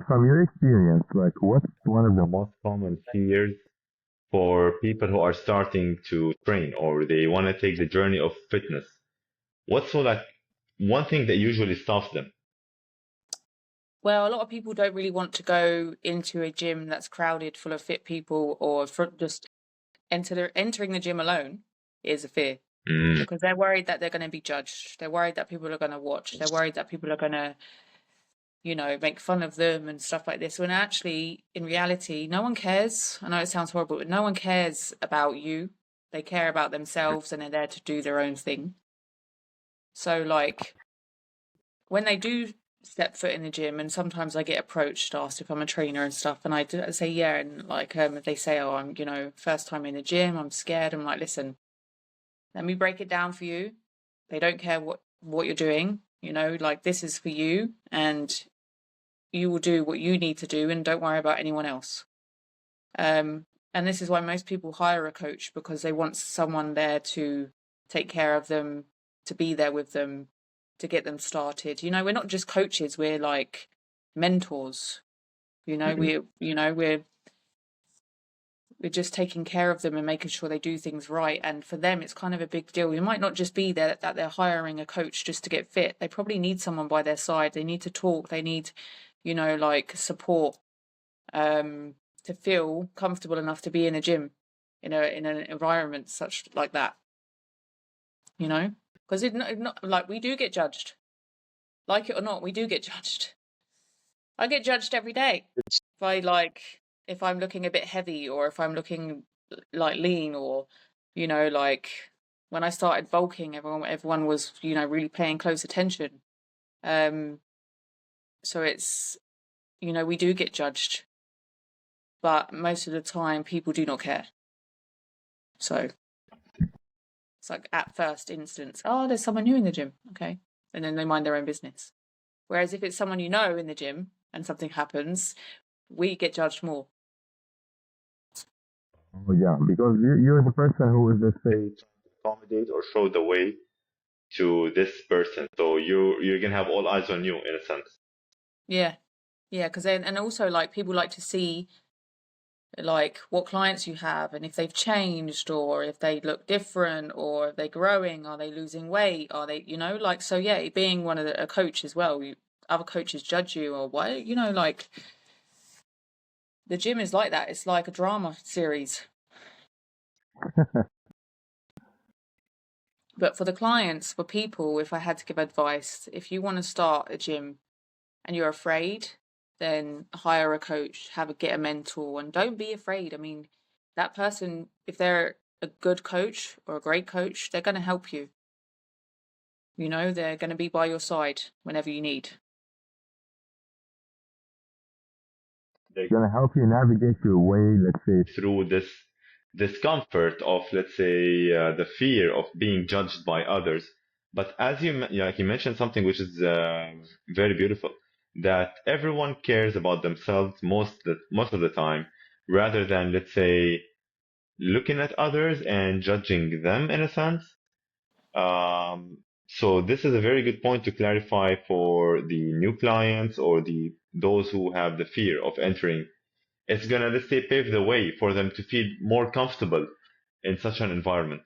From your experience, like what's one of the most common fears for people who are starting to train or they want to take the journey of fitness? What's so like one thing that usually stops them? Well, a lot of people don't really want to go into a gym that's crowded full of fit people, or just entering the gym alone is a fear, Mm, because they're worried that they're going to be judged. They're worried that people are going to watch. They're worried that people are going to, make fun of them and stuff like this. When actually, in reality, no one cares. I know it sounds horrible, but no one cares about you. They care about themselves and they're there to do their own thing. So, like, when they do step foot in the gym, and sometimes I get approached, asked if I'm a trainer and stuff, and I say yeah, and like if they say, oh, I'm first time in the gym, I'm scared. I'm like, listen, let me break it down for you. They don't care what you're doing, like this is for you, and you will do what you need to do, and don't worry about anyone else. And this is why most people hire a coach, because they want someone there to take care of them, to be there with them, to get them started. You know, we're not just coaches, we're like mentors. You know, we're just taking care of them and making sure they do things right. And for them, it's kind of a big deal. You might not just be there that they're hiring a coach just to get fit. They probably need someone by their side. They need to talk. They need, you know, like support, to feel comfortable enough to be in a gym, in an environment such like that. You know, because it's not like we do get judged, like it or not. We do get judged. I get judged every day if I'm looking a bit heavy, or if I'm looking like lean, or, you know, like when I started bulking, everyone was, you know, really paying close attention. So it's, you know, we do get judged, but most of the time people do not care. So it's like at first instance, oh, there's someone new in the gym, okay, and then they mind their own business. Whereas if it's someone you know in the gym and something happens, we get judged more. Oh, yeah, because you're the person who is, let's say, Trying to accommodate or show the way to this person. So you're gonna have all eyes on you in a sense. Yeah, because then, and also like people like to see like what clients you have and if they've changed, or if they look different, or if they're growing, are they losing weight, are they, you know, like, so yeah, being one of a coach as well, other coaches judge you, or what, you know, like the gym is like that. It's like a drama series. But for the clients, for people, if I had to give advice, if you want to start a gym and you're afraid, then hire a coach, get a mentor, and don't be afraid. I mean, that person, if they're a good coach or a great coach, they're going to help you. You know, they're going to be by your side whenever you need. They're gonna help you navigate your way, let's say, through this discomfort of, let's say, the fear of being judged by others. But as you mentioned something which is very beautiful, that everyone cares about themselves most of the time, rather than, let's say, looking at others and judging them in a sense. So this is a very good point to clarify for the new clients, or those who have the fear of entering. It's gonna, let's say, pave the way for them to feel more comfortable in such an environment.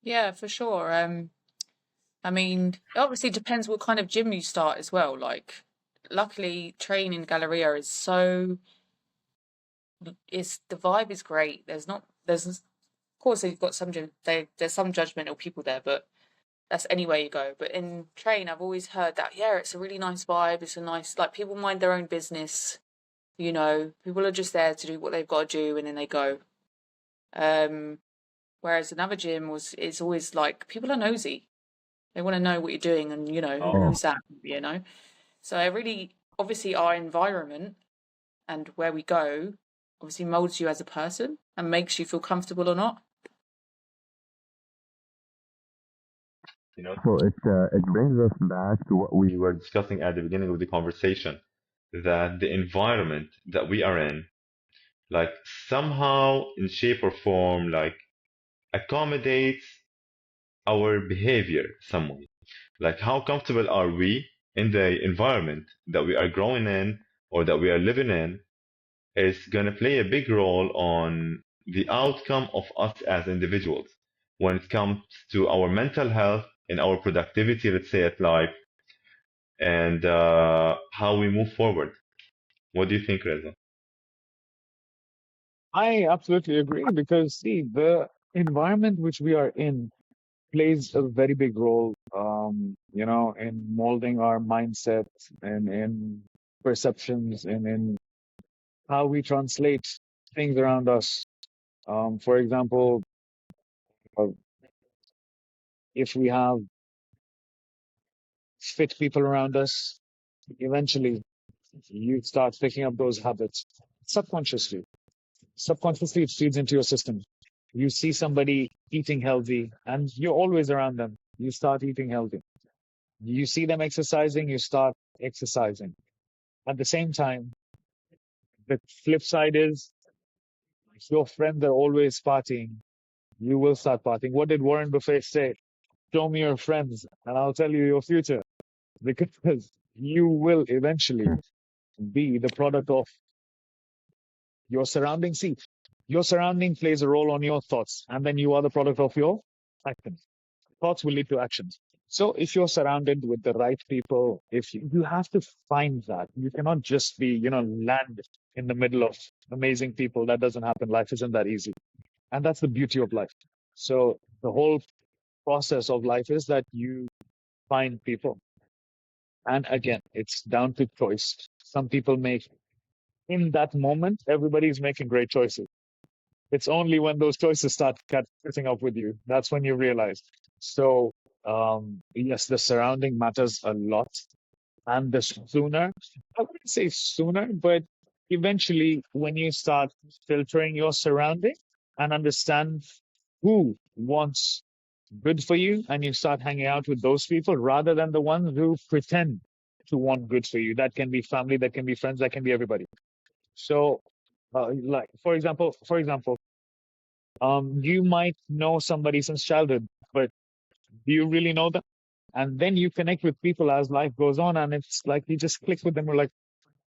Yeah, for sure. I mean, it obviously depends what kind of gym you start as well. Like, luckily, training Galleria is the vibe is great. There's of course you've got there's some judgmental people there, but that's anywhere you go. But in train, I've always heard that, yeah, it's a really nice vibe. It's a nice, like, people mind their own business. You know, people are just there to do what they've got to do, and then they go. Whereas another gym it's always like people are nosy. They want to know what you're doing, and, you know, Oh, who's that, you know. So it really, obviously, our environment and where we go obviously molds you as a person and makes you feel comfortable or not. so it brings us back to what we were discussing at the beginning of the conversation, that the environment that we are in, like, somehow in shape or form, like, accommodates our behavior some way. Like, how comfortable are we in the environment that we are growing in or that we are living in is going to play a big role on the outcome of us as individuals when it comes to our mental health and our productivity, let's say, at life, and how we move forward. What do you think, Reza? I absolutely agree because see, the environment which we are in plays a very big role, in molding our mindset and in perceptions and in how we translate things around us. For example, uh, if we have fit people around us, eventually you start picking up those habits subconsciously. Subconsciously, it feeds into your system. You see somebody eating healthy and you're always around them. You start eating healthy. You see them exercising, you start exercising. At the same time, the flip side is if your friends are always partying, you will start partying. What did Warren Buffett say? show me your friends and I'll tell you your future, because you will eventually be the product of your surrounding. See, your surrounding plays a role on your thoughts, and then you are the product of your actions. Thoughts will lead to actions. So if you're surrounded with the right people, if you have to find that, you cannot just be, land in the middle of amazing people. That doesn't happen. Life isn't that easy. And that's the beauty of life. So the whole process of life is that you find people. And again, it's down to choice. Some people make, in that moment, everybody's making great choices. It's only when those choices start catching up with you, that's when you realize. So, yes, the surrounding matters a lot. And the sooner, I wouldn't say sooner, but eventually when you start filtering your surrounding and understand who wants good for you, and you start hanging out with those people rather than the ones who pretend to want good for you. That can be family, that can be friends, that can be everybody. So, like for example, you might know somebody since childhood, but do you really know them? And then you connect with people as life goes on, and it's like you just click with them. We're like,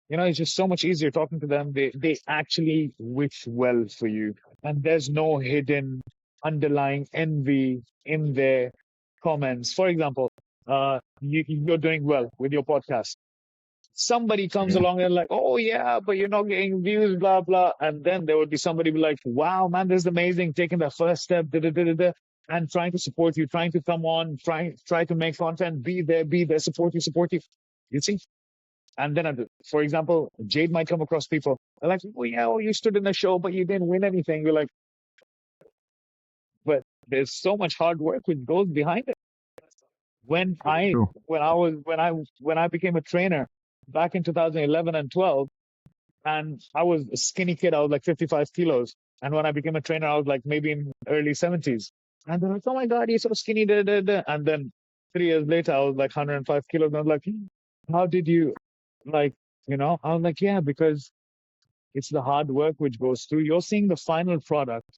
it's just so much easier talking to them. They actually wish well for you, and there's no hidden underlying envy in their comments. For example, you're doing well with your podcast. Somebody comes along and like, oh yeah, but you're not getting views, blah blah. And then there would be somebody be like, wow, man, this is amazing, taking the first step, da, da, da, da, da, and trying to support you, trying to come on, try to make content, be there, support you. You see? And then, for example, Jade might come across people they're like, oh yeah, you stood in the show, but you didn't win anything. You're like, but there's so much hard work which goes behind it. When I True. when I became a trainer back in 2011 and 12, and I was a skinny kid, I was like 55 kilos. And when I became a trainer, I was like maybe in early 70s. And they're like, oh my God, you're so skinny. Da, da, da. And then 3 years later, I was like 105 kilos. And I was like, how did you, like, I was like, yeah, because it's the hard work which goes through. You're seeing the final product.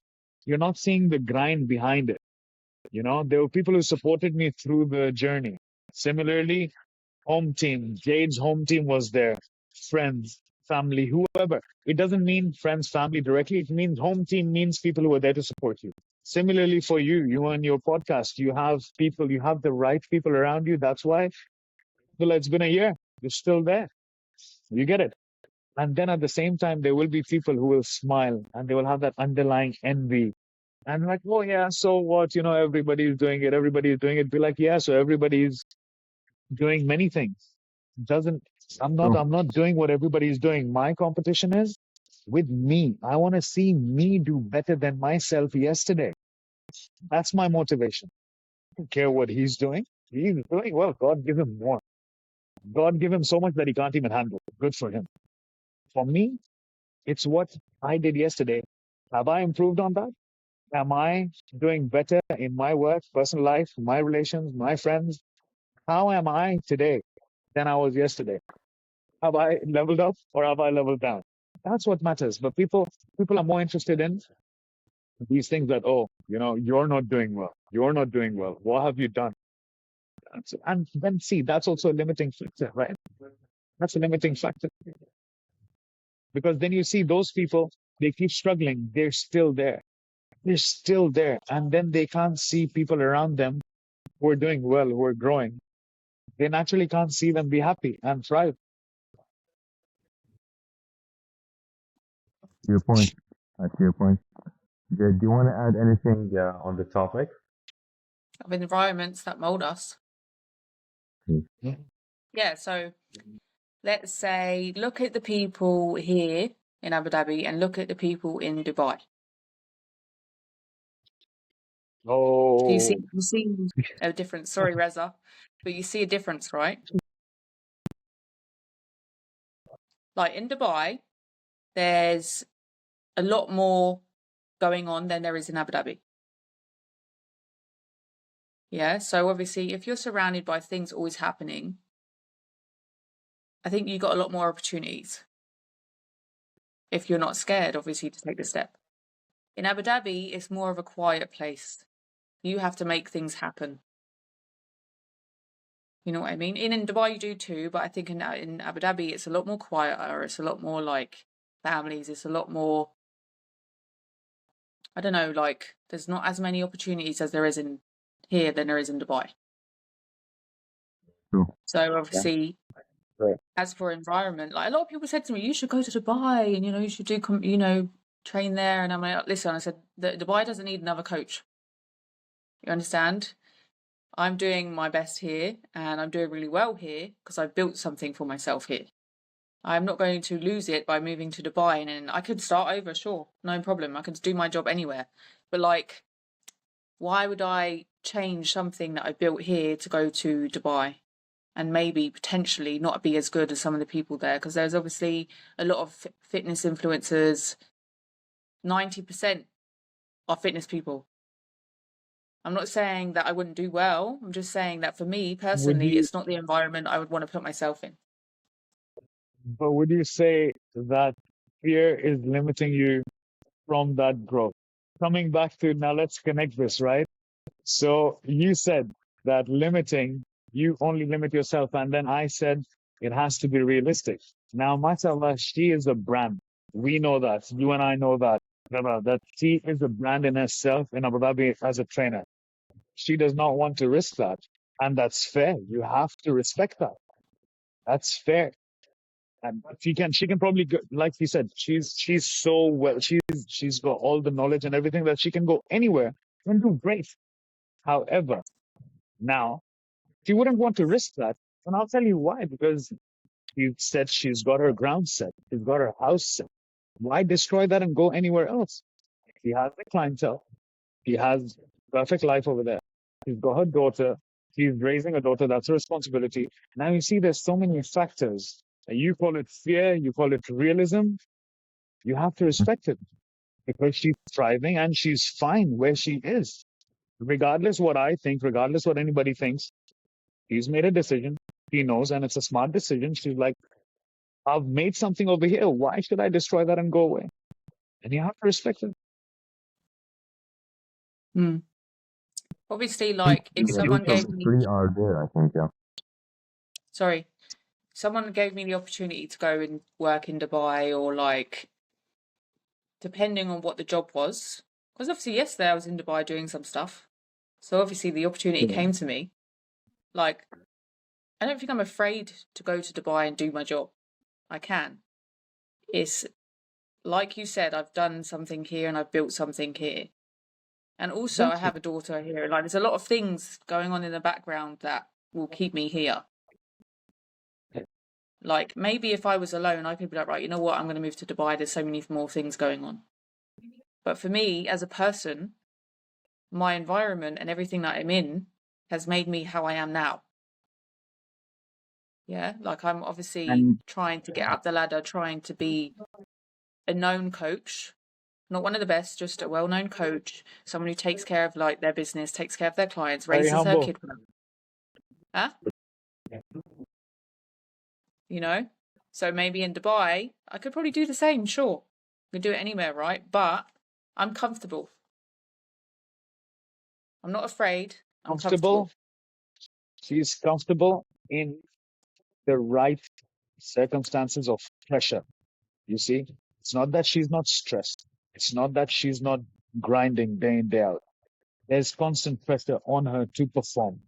You're not seeing the grind behind it. There were people who supported me through the journey. Similarly, home team, Jade's home team was there, friends, family, whoever. It doesn't mean friends, family directly. It means home team means people who are there to support you. Similarly for you and your podcast, you have people, you have the right people around you. That's why, well, it's been a year. You're still there. You get it. And then at the same time, there will be people who will smile and they will have that underlying envy. And like, oh yeah, so what? Everybody's doing it. Everybody's doing it. Be like, yeah, so everybody's doing many things. Doesn't True. I'm not doing what everybody's doing. My competition is with me. I want to see me do better than myself yesterday. That's my motivation. I don't care what he's doing. He's doing well. God give him more. God give him so much that he can't even handle. Good for him. For me, it's what I did yesterday. Have I improved on that? Am I doing better in my work, personal life, my relations, my friends? How am I today than I was yesterday? Have I leveled up or have I leveled down? That's what matters. But people are more interested in these things that, oh, you're not doing well. You're not doing well. What have you done? And then see, that's also a limiting factor, right? That's a limiting factor. Because then you see those people, they keep struggling. They're still there. They're still there. And then they can't see people around them who are doing well, who are growing. They naturally can't see them be happy and thrive. Your point. That's your point. Jade, do you want to add anything on the topic? Of environments that mold us. Yeah. Yeah, so let's say look at the people here in Abu Dhabi and look at the people in Dubai. Oh, You see a difference. Sorry, Reza, but you see a difference, right? Like in Dubai, there's a lot more going on than there is in Abu Dhabi. Yeah, so obviously, if you're surrounded by things always happening, I think you got a lot more opportunities. If you're not scared, obviously, to take the step. In Abu Dhabi, it's more of a quiet place. You have to make things happen. You know what I mean? In Dubai you do too, but I think in Abu Dhabi it's a lot more quieter. It's a lot more like families. It's a lot more, I don't know, like there's not as many opportunities as there is in here than there is in Dubai. True. So obviously, Right. as for environment, like a lot of people said to me, you should go to Dubai and you should do train there. And I'm like, listen, I said that Dubai doesn't need another coach. You understand? I'm doing my best here and I'm doing really well here because I've built something for myself here. I'm not going to lose it by moving to Dubai, and then I could start over, sure, no problem. I could do my job anywhere. But like, why would I change something that I built here to go to Dubai and maybe potentially not be as good as some of the people there? Because there's obviously a lot of fitness influencers. 90% are fitness people. I'm not saying that I wouldn't do well. I'm just saying that for me personally, it's not the environment I would want to put myself in. But would you say that fear is limiting you from that growth? Coming back to now, let's connect this, right? So you said that you only limit yourself. And then I said it has to be realistic. Now, mashallah, she is a brand. We know that. You and I know that. That she is a brand in herself in Abu Dhabi as a trainer. She does not want to risk that. And that's fair. You have to respect that. That's fair. And she can probably go, like you said, she's so well, she's got all the knowledge and everything that she can go anywhere and do great. However, now she wouldn't want to risk that. And I'll tell you why, because you said she's got her ground set, she's got her house set. Why destroy that and go anywhere else? She has the clientele. She has perfect life over there. She's got her daughter. She's raising a daughter. That's her responsibility. Now you see there's so many factors. You call it fear, you call it realism. You have to respect it because she's thriving and she's fine where she is. Regardless what I think, regardless what anybody thinks, she's made a decision. She knows, and it's a smart decision. She's like, I've made something over here. Why should I destroy that and go away? And you have to respect it. Obviously, like if The someone roots of gave the me, tree are there, I think, yeah. sorry, someone gave me the opportunity to go and work in Dubai, or like, depending on what the job was, because obviously yesterday I was in Dubai doing some stuff. So obviously the opportunity came to me. Like, I don't think I'm afraid to go to Dubai and do my job. I can. It's like you said, I've done something here and I've built something here. And also I have a daughter here. Like, there's a lot of things going on in the background that will keep me here. Like, maybe if I was alone, I could be like, right, you know what, I'm going to move to Dubai. There's so many more things going on. But for me, as a person, my environment and everything that I'm in has made me how I am now. Yeah, like I'm obviously trying to get up the ladder, trying to be a known coach, not one of the best, just a well-known coach, someone who takes care of like their business, takes care of their clients, Very raises her humble. kid. Huh? You know? So maybe in Dubai, I could probably do the same, sure. I could do it anywhere, right? But I'm comfortable. I'm not afraid. I'm comfortable. She's comfortable in the right circumstances of pressure. You see, it's not that she's not stressed. It's not that she's not grinding day in, day out. There's constant pressure on her to perform.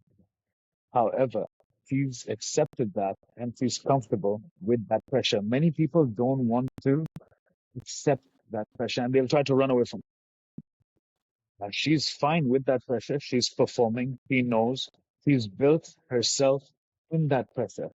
However, she's accepted that and she's comfortable with that pressure. Many people don't want to accept that pressure and they'll try to run away from it. And she's fine with that pressure. She's performing. She knows. She's built herself in that pressure.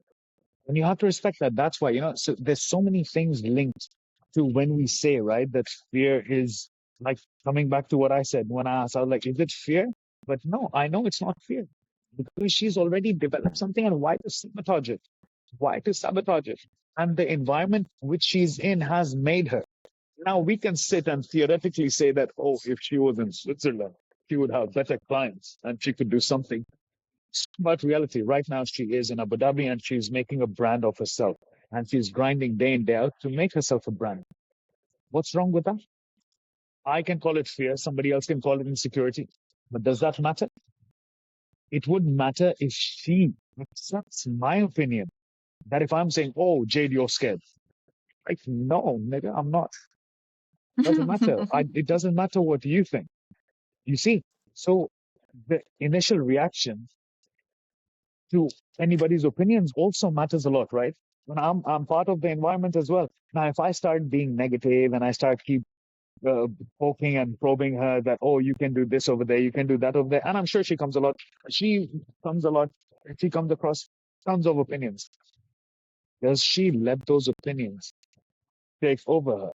And you have to respect that. That's why, so there's so many things linked to when we say, right, that fear is like coming back to what I said when I asked, I was like, is it fear? But no, I know it's not fear because she's already developed something and why to sabotage it? Why to sabotage it? And the environment which she's in has made her. Now we can sit and theoretically say that, oh, if she was in Switzerland, she would have better clients and she could do something. But reality, right now she is in Abu Dhabi and she's making a brand of herself and she's grinding day in, day out to make herself a brand. What's wrong with that? I can call it fear. Somebody else can call it insecurity. But does that matter? It wouldn't matter if she That's my opinion. That if I'm saying, oh, Jade, you're scared. Like, no, nigga, I'm not. Doesn't matter. It doesn't matter what you think. You see, so the initial reaction to anybody's opinions also matters a lot, right? When I'm part of the environment as well. Now, if I start being negative and I start keep uh, poking and probing her that, oh, you can do this over there, you can do that over there, and I'm sure she comes a lot, she comes across tons of opinions. Does she let those opinions take over her?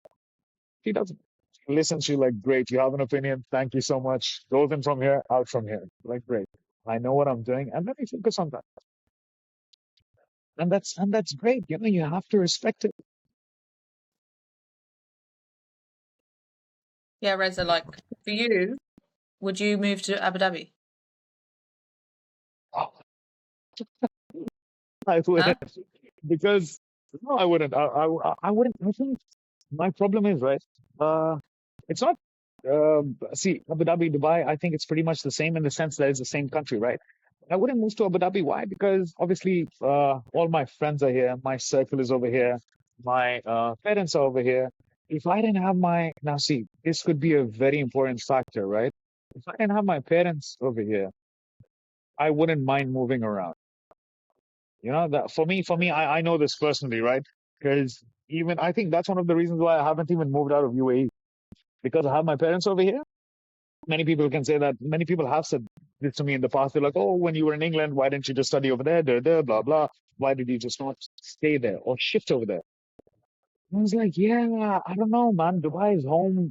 She doesn't. She listens, she's like, great, you have an opinion, thank you so much. Goes in from here, out from here. Like, great. I know what I'm doing, and let me focus on that. And that's great. You know, you have to respect it. Yeah, Reza, like for you, would you move to Abu Dhabi? Oh, I Huh? wouldn't because no, I wouldn't. I wouldn't. I think my problem is right. Uh, it's not. See, Abu Dhabi, Dubai. I think it's pretty much the same in the sense that it's the same country, right? I wouldn't move to Abu Dhabi. Why? Because obviously, all my friends are here. My circle is over here. My parents are over here. If I didn't have my now, see, this could be a very important factor, right? If I didn't have my parents over here, I wouldn't mind moving around. You know, that for me, I know this personally, right? Because even I think that's one of the reasons why I haven't even moved out of UAE because I have my parents over here. Many people can say that. Many people have said this to me in the past. They're like, "Oh, when you were in England, why didn't you just study over there? Blah blah. Why did you just not stay there or shift over there?" I was like, "Yeah, I don't know, man. Dubai is home,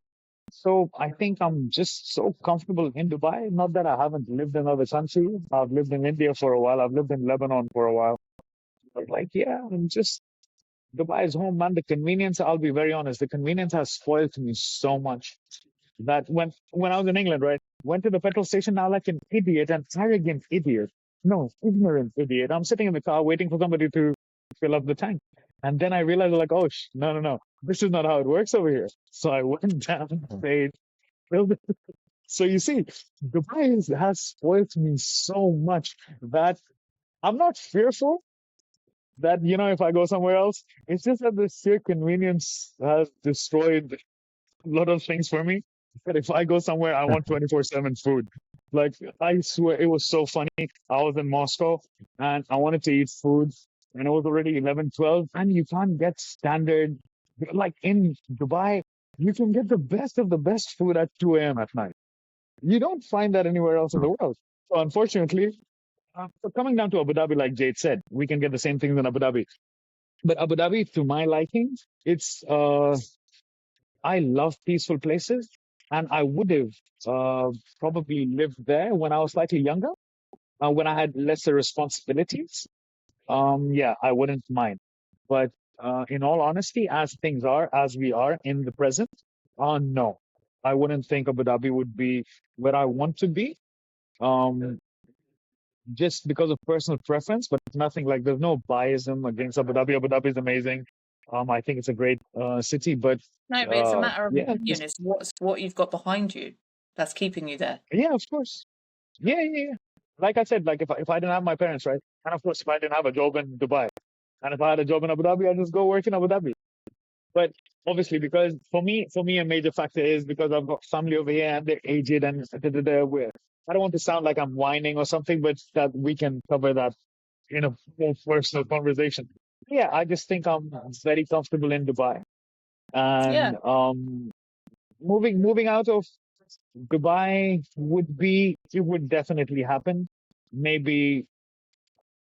so I think I'm just so comfortable in Dubai. Not that I haven't lived in other countries. I've lived in India for a while. I've lived in Lebanon for a while. But like, yeah, I'm just Dubai is home, man. The convenience, I'll be very honest, the convenience has spoiled me so much that when I was in England, right, went to the petrol station now like an idiot, an arrogant idiot. No, ignorant idiot. I'm sitting in the car waiting for somebody to fill up the tank. And then I realized like, oh, no, no, no. This is not how it works over here. So I went down, paid, filled it. So you see, has spoiled me so much that I'm not fearful that if I go somewhere else, it's just that the sheer convenience has destroyed a lot of things for me. But if I go somewhere, I want 24/7 food. Like I swear, it was so funny. I was in Moscow and I wanted to eat food, and it was already 11, 12, and you can't get standard. Like in Dubai, you can get the best of the best food at 2 a.m. at night. You don't find that anywhere else in the world. So unfortunately, so coming down to Abu Dhabi, like Jade said, we can get the same things in Abu Dhabi. But Abu Dhabi, to my liking, it's I love peaceful places, and I would have probably lived there when I was slightly younger, when I had lesser responsibilities. Yeah, I wouldn't mind. But in all honesty, as things are, as we are in the present, no, I wouldn't think Abu Dhabi would be where I want to be. Um, just because of personal preference, but nothing like there's no biasm against Abu Dhabi. Abu Dhabi is amazing. I think it's a great city, but No, but it's a matter of yeah, opinion. just It's what you've got behind you that's keeping you there. yeah, of course, yeah, yeah, yeah. Like I said, like if I didn't have my parents, right, and of course if I didn't have a job in Dubai, and if I had a job in Abu Dhabi, I'd just go work in Abu Dhabi. But obviously, because for me, a major factor is because I've got family over here and they're aged and where I don't want to sound like I'm whining or something, but that we can cover that in a more personal conversation. Yeah, I just think I'm very comfortable in Dubai, Yeah. and moving out of Dubai it would definitely happen, maybe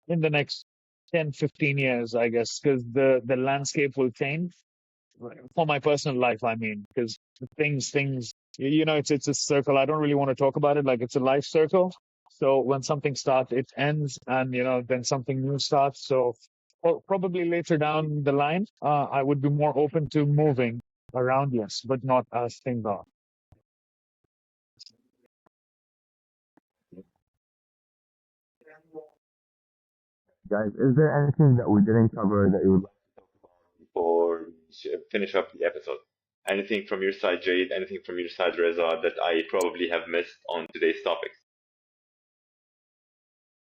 in the next 10, 15 years, I guess, because the landscape will change for my personal life. I mean, because things, it's a circle. I don't really want to talk about it like it's a life circle. So when something starts, it ends, and then something new starts. So probably later down the line, I would be more open to moving around, yes, but not as things are. Guys, is there anything that we didn't cover that you would like before we finish up the episode? Anything from your side, Jade? Anything from your side, Reza, that I probably have missed on today's topic?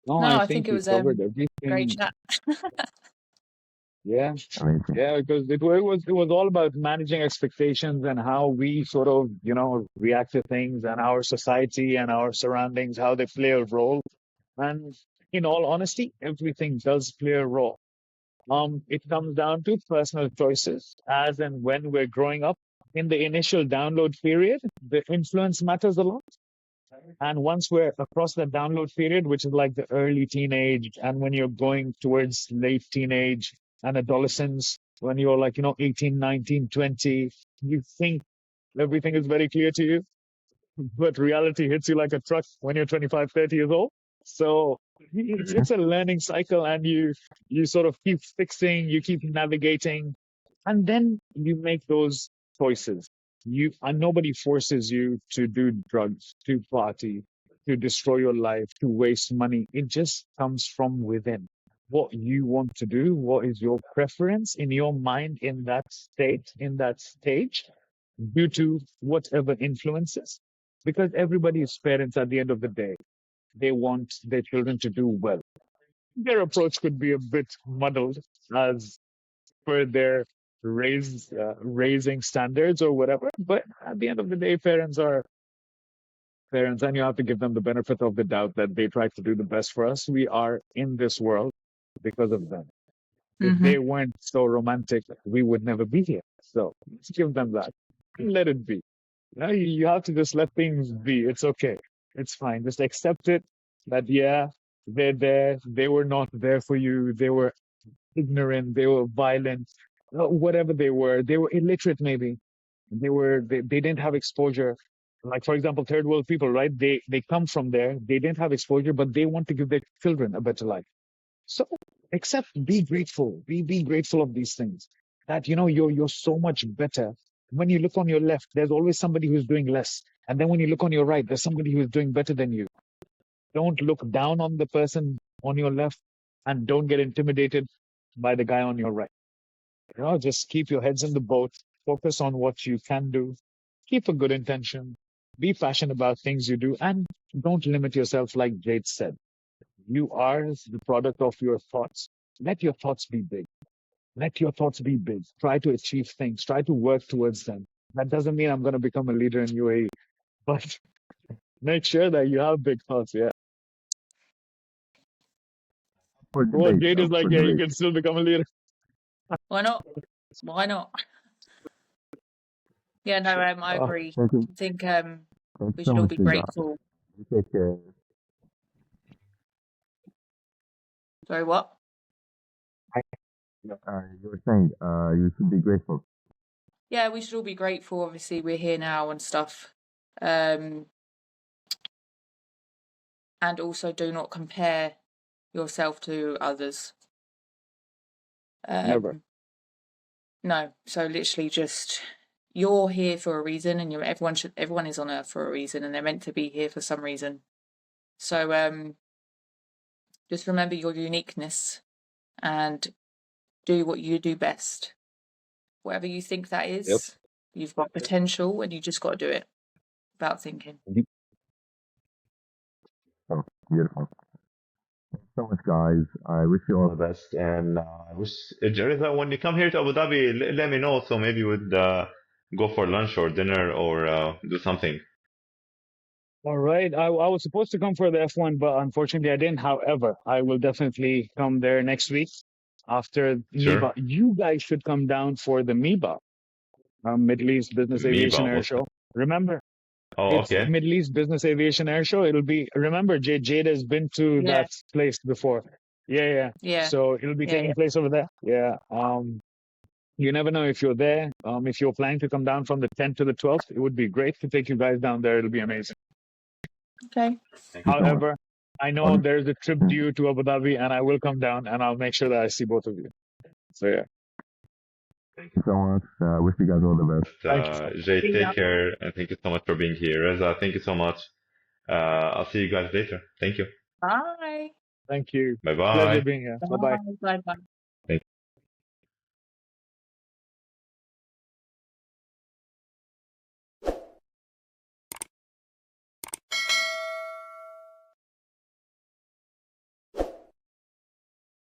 No, No, I I think think it we was covered great everything. chat. Yeah. Amazing. Yeah, because it was all about managing expectations and how we sort of, react to things and our society and our surroundings, how they play a role. And in all honesty, everything does play a role. It comes down to personal choices as and when we're growing up. In the initial download period, the influence matters a lot. And once we're across the download period, which is like the early teenage, and when you're going towards late teenage and adolescence, when you're like, 18, 19, 20, you think everything is very clear to you, but reality hits you like a truck when you're 25, 30 years old. So Mhm. it's a learning cycle, and you sort of keep fixing, you keep navigating, and then you make those choices. You and nobody forces you to do drugs, to party, to destroy your life, to waste money. It just comes from within. What you want to do, what is your preference in your mind in that state, in that stage, due to whatever influences. Because everybody is parents at the end of the day. They want their children to do well. Their approach could be a bit muddled as per their raising standards or whatever. But at the end of the day, parents are parents, and you have to give them the benefit of the doubt that they try to do the best for us. We are in this world because of them. If Hmm. they weren't so romantic, we would never be here. So let's give them that. Let it be. You have to just let things be. It's okay. It's fine. Just accept it that, yeah, they're there. They were not there for you. They were ignorant. They were violent. Whatever they were illiterate maybe. They didn't have exposure. Like, for example, third world people, right? They come from there. They didn't have exposure, but they want to give their children a better life. So accept, be grateful, be grateful of these things. That you're so much better. When you look on your left, there's always somebody who's doing less. And then when you look on your right, there's somebody who's doing better than you. Don't look down on the person on your left, and don't get intimidated by the guy on your right. Just keep your heads in the boat, focus on what you can do, keep a good intention, be passionate about things you do, and don't limit yourself like Jade said. You are the product of your thoughts. Let your thoughts be big. Let your thoughts be big. Try to achieve things. Try to work towards them. That doesn't mean I'm going to become a leader in UAE, but make sure that you have big thoughts. Yeah. For Well, debate, Jade is up like, for yeah, you debate. can still become a leader. Why not? Why not? Yeah, no, I Uh, agree. Thank you. I think Thank you we so should all much, be Reza. grateful. You take care. Sorry, what? You were saying, you should be grateful. Yeah, we should all be grateful. Obviously, we're here now and stuff. And also do not compare yourself to others. Never. No, so literally just you're here for a reason, and everyone is on Earth for a reason, and they're meant to be here for some reason. So just remember your uniqueness and do what you do best. Whatever you think that Yep. is, you've got potential, and you just got to do it without thinking. So beautiful. Thanks so much, guys. I wish you all the best. And I wish, Reza, when you come here to Abu Dhabi, let me know so maybe we'd go for lunch or dinner or do something. All right. I was supposed to come for the F1, but unfortunately I didn't. However, I will definitely come there next week after Sure. MIBA. You guys should come down for the MIBA, Middle East Business Aviation Miba, Air what's that? Show. Remember, Oh, it's okay. Middle East Business Aviation Air Show. It'll be, remember, Jade has been to Yeah, that place before. Yeah, yeah. yeah, So it'll be yeah, taking place over there. Yeah. You never know if you're there. If you're planning to come down from the 10th to the 12th, it would be great to take you guys down there. It'll be amazing. okay. Thank Thank you you so so much. much. However, I know Um, there's a trip due to Abu Dhabi, and I will come down and I'll make sure that I see both of you. So yeah, Thank you so much. Wish you guys all the best. thank you. Jay, take care, and thank you so much for being here. Reza, thank you so much. I'll see you guys later. Thank you. Bye. Thank you. Bye Pleasure bye. being here. Bye bye. Bye. Bye. Bye.